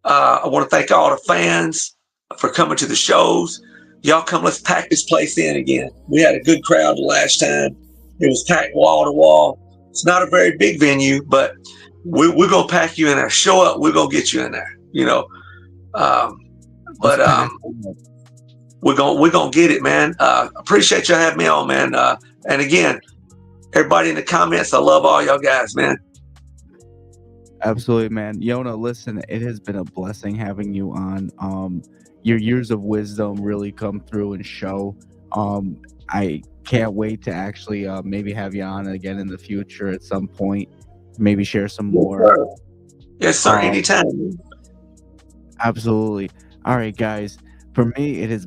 I want to thank all the fans for coming to the shows. Y'all come, let's pack this place in again. We had a good crowd the last time. It was packed wall to wall. It's not a very big venue, but we're going to pack you in there. Show up. We're going to get you in there, we're going to get it, man. Appreciate y'all having me on, man. And again, everybody in the comments, I love all y'all guys, man. Absolutely, man. Yonah, listen, it has been a blessing having you on. Your years of wisdom really come through and show. I can't wait to actually maybe have you on again in the future at some point. Maybe share some more. Yes, sir. Anytime. Absolutely. All right, guys. For me, it is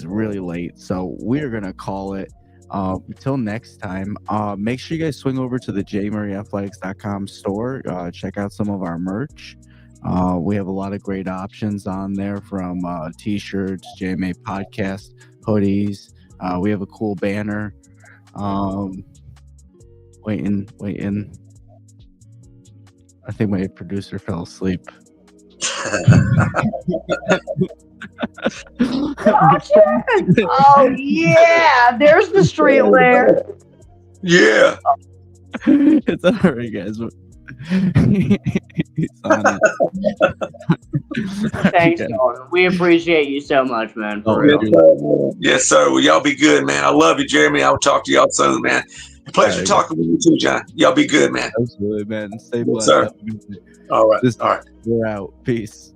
really late, so we're gonna call it. Until next time, make sure you guys swing over to the jmareathletics.com store. Check out some of our merch. We have a lot of great options on there, from t-shirts, JMA Podcast, hoodies. We have a cool banner. Waiting. I think my producer fell asleep. Gotcha. Oh yeah, there's the streetwear. Yeah. It's alright, guys. He's on it. Thanks, Okay. Yonah. We appreciate you so much, man. For Oh, real. Yes, sir. Yes, sir. Well, y'all be good, man. I love you, Jeremy. I will talk to y'all soon, man. Pleasure Alright, talking with you too, John. Y'all be good, man. Absolutely, man. Stay Yes, blessed. sir. Have a good day. All right. This- All right. We're out. Peace.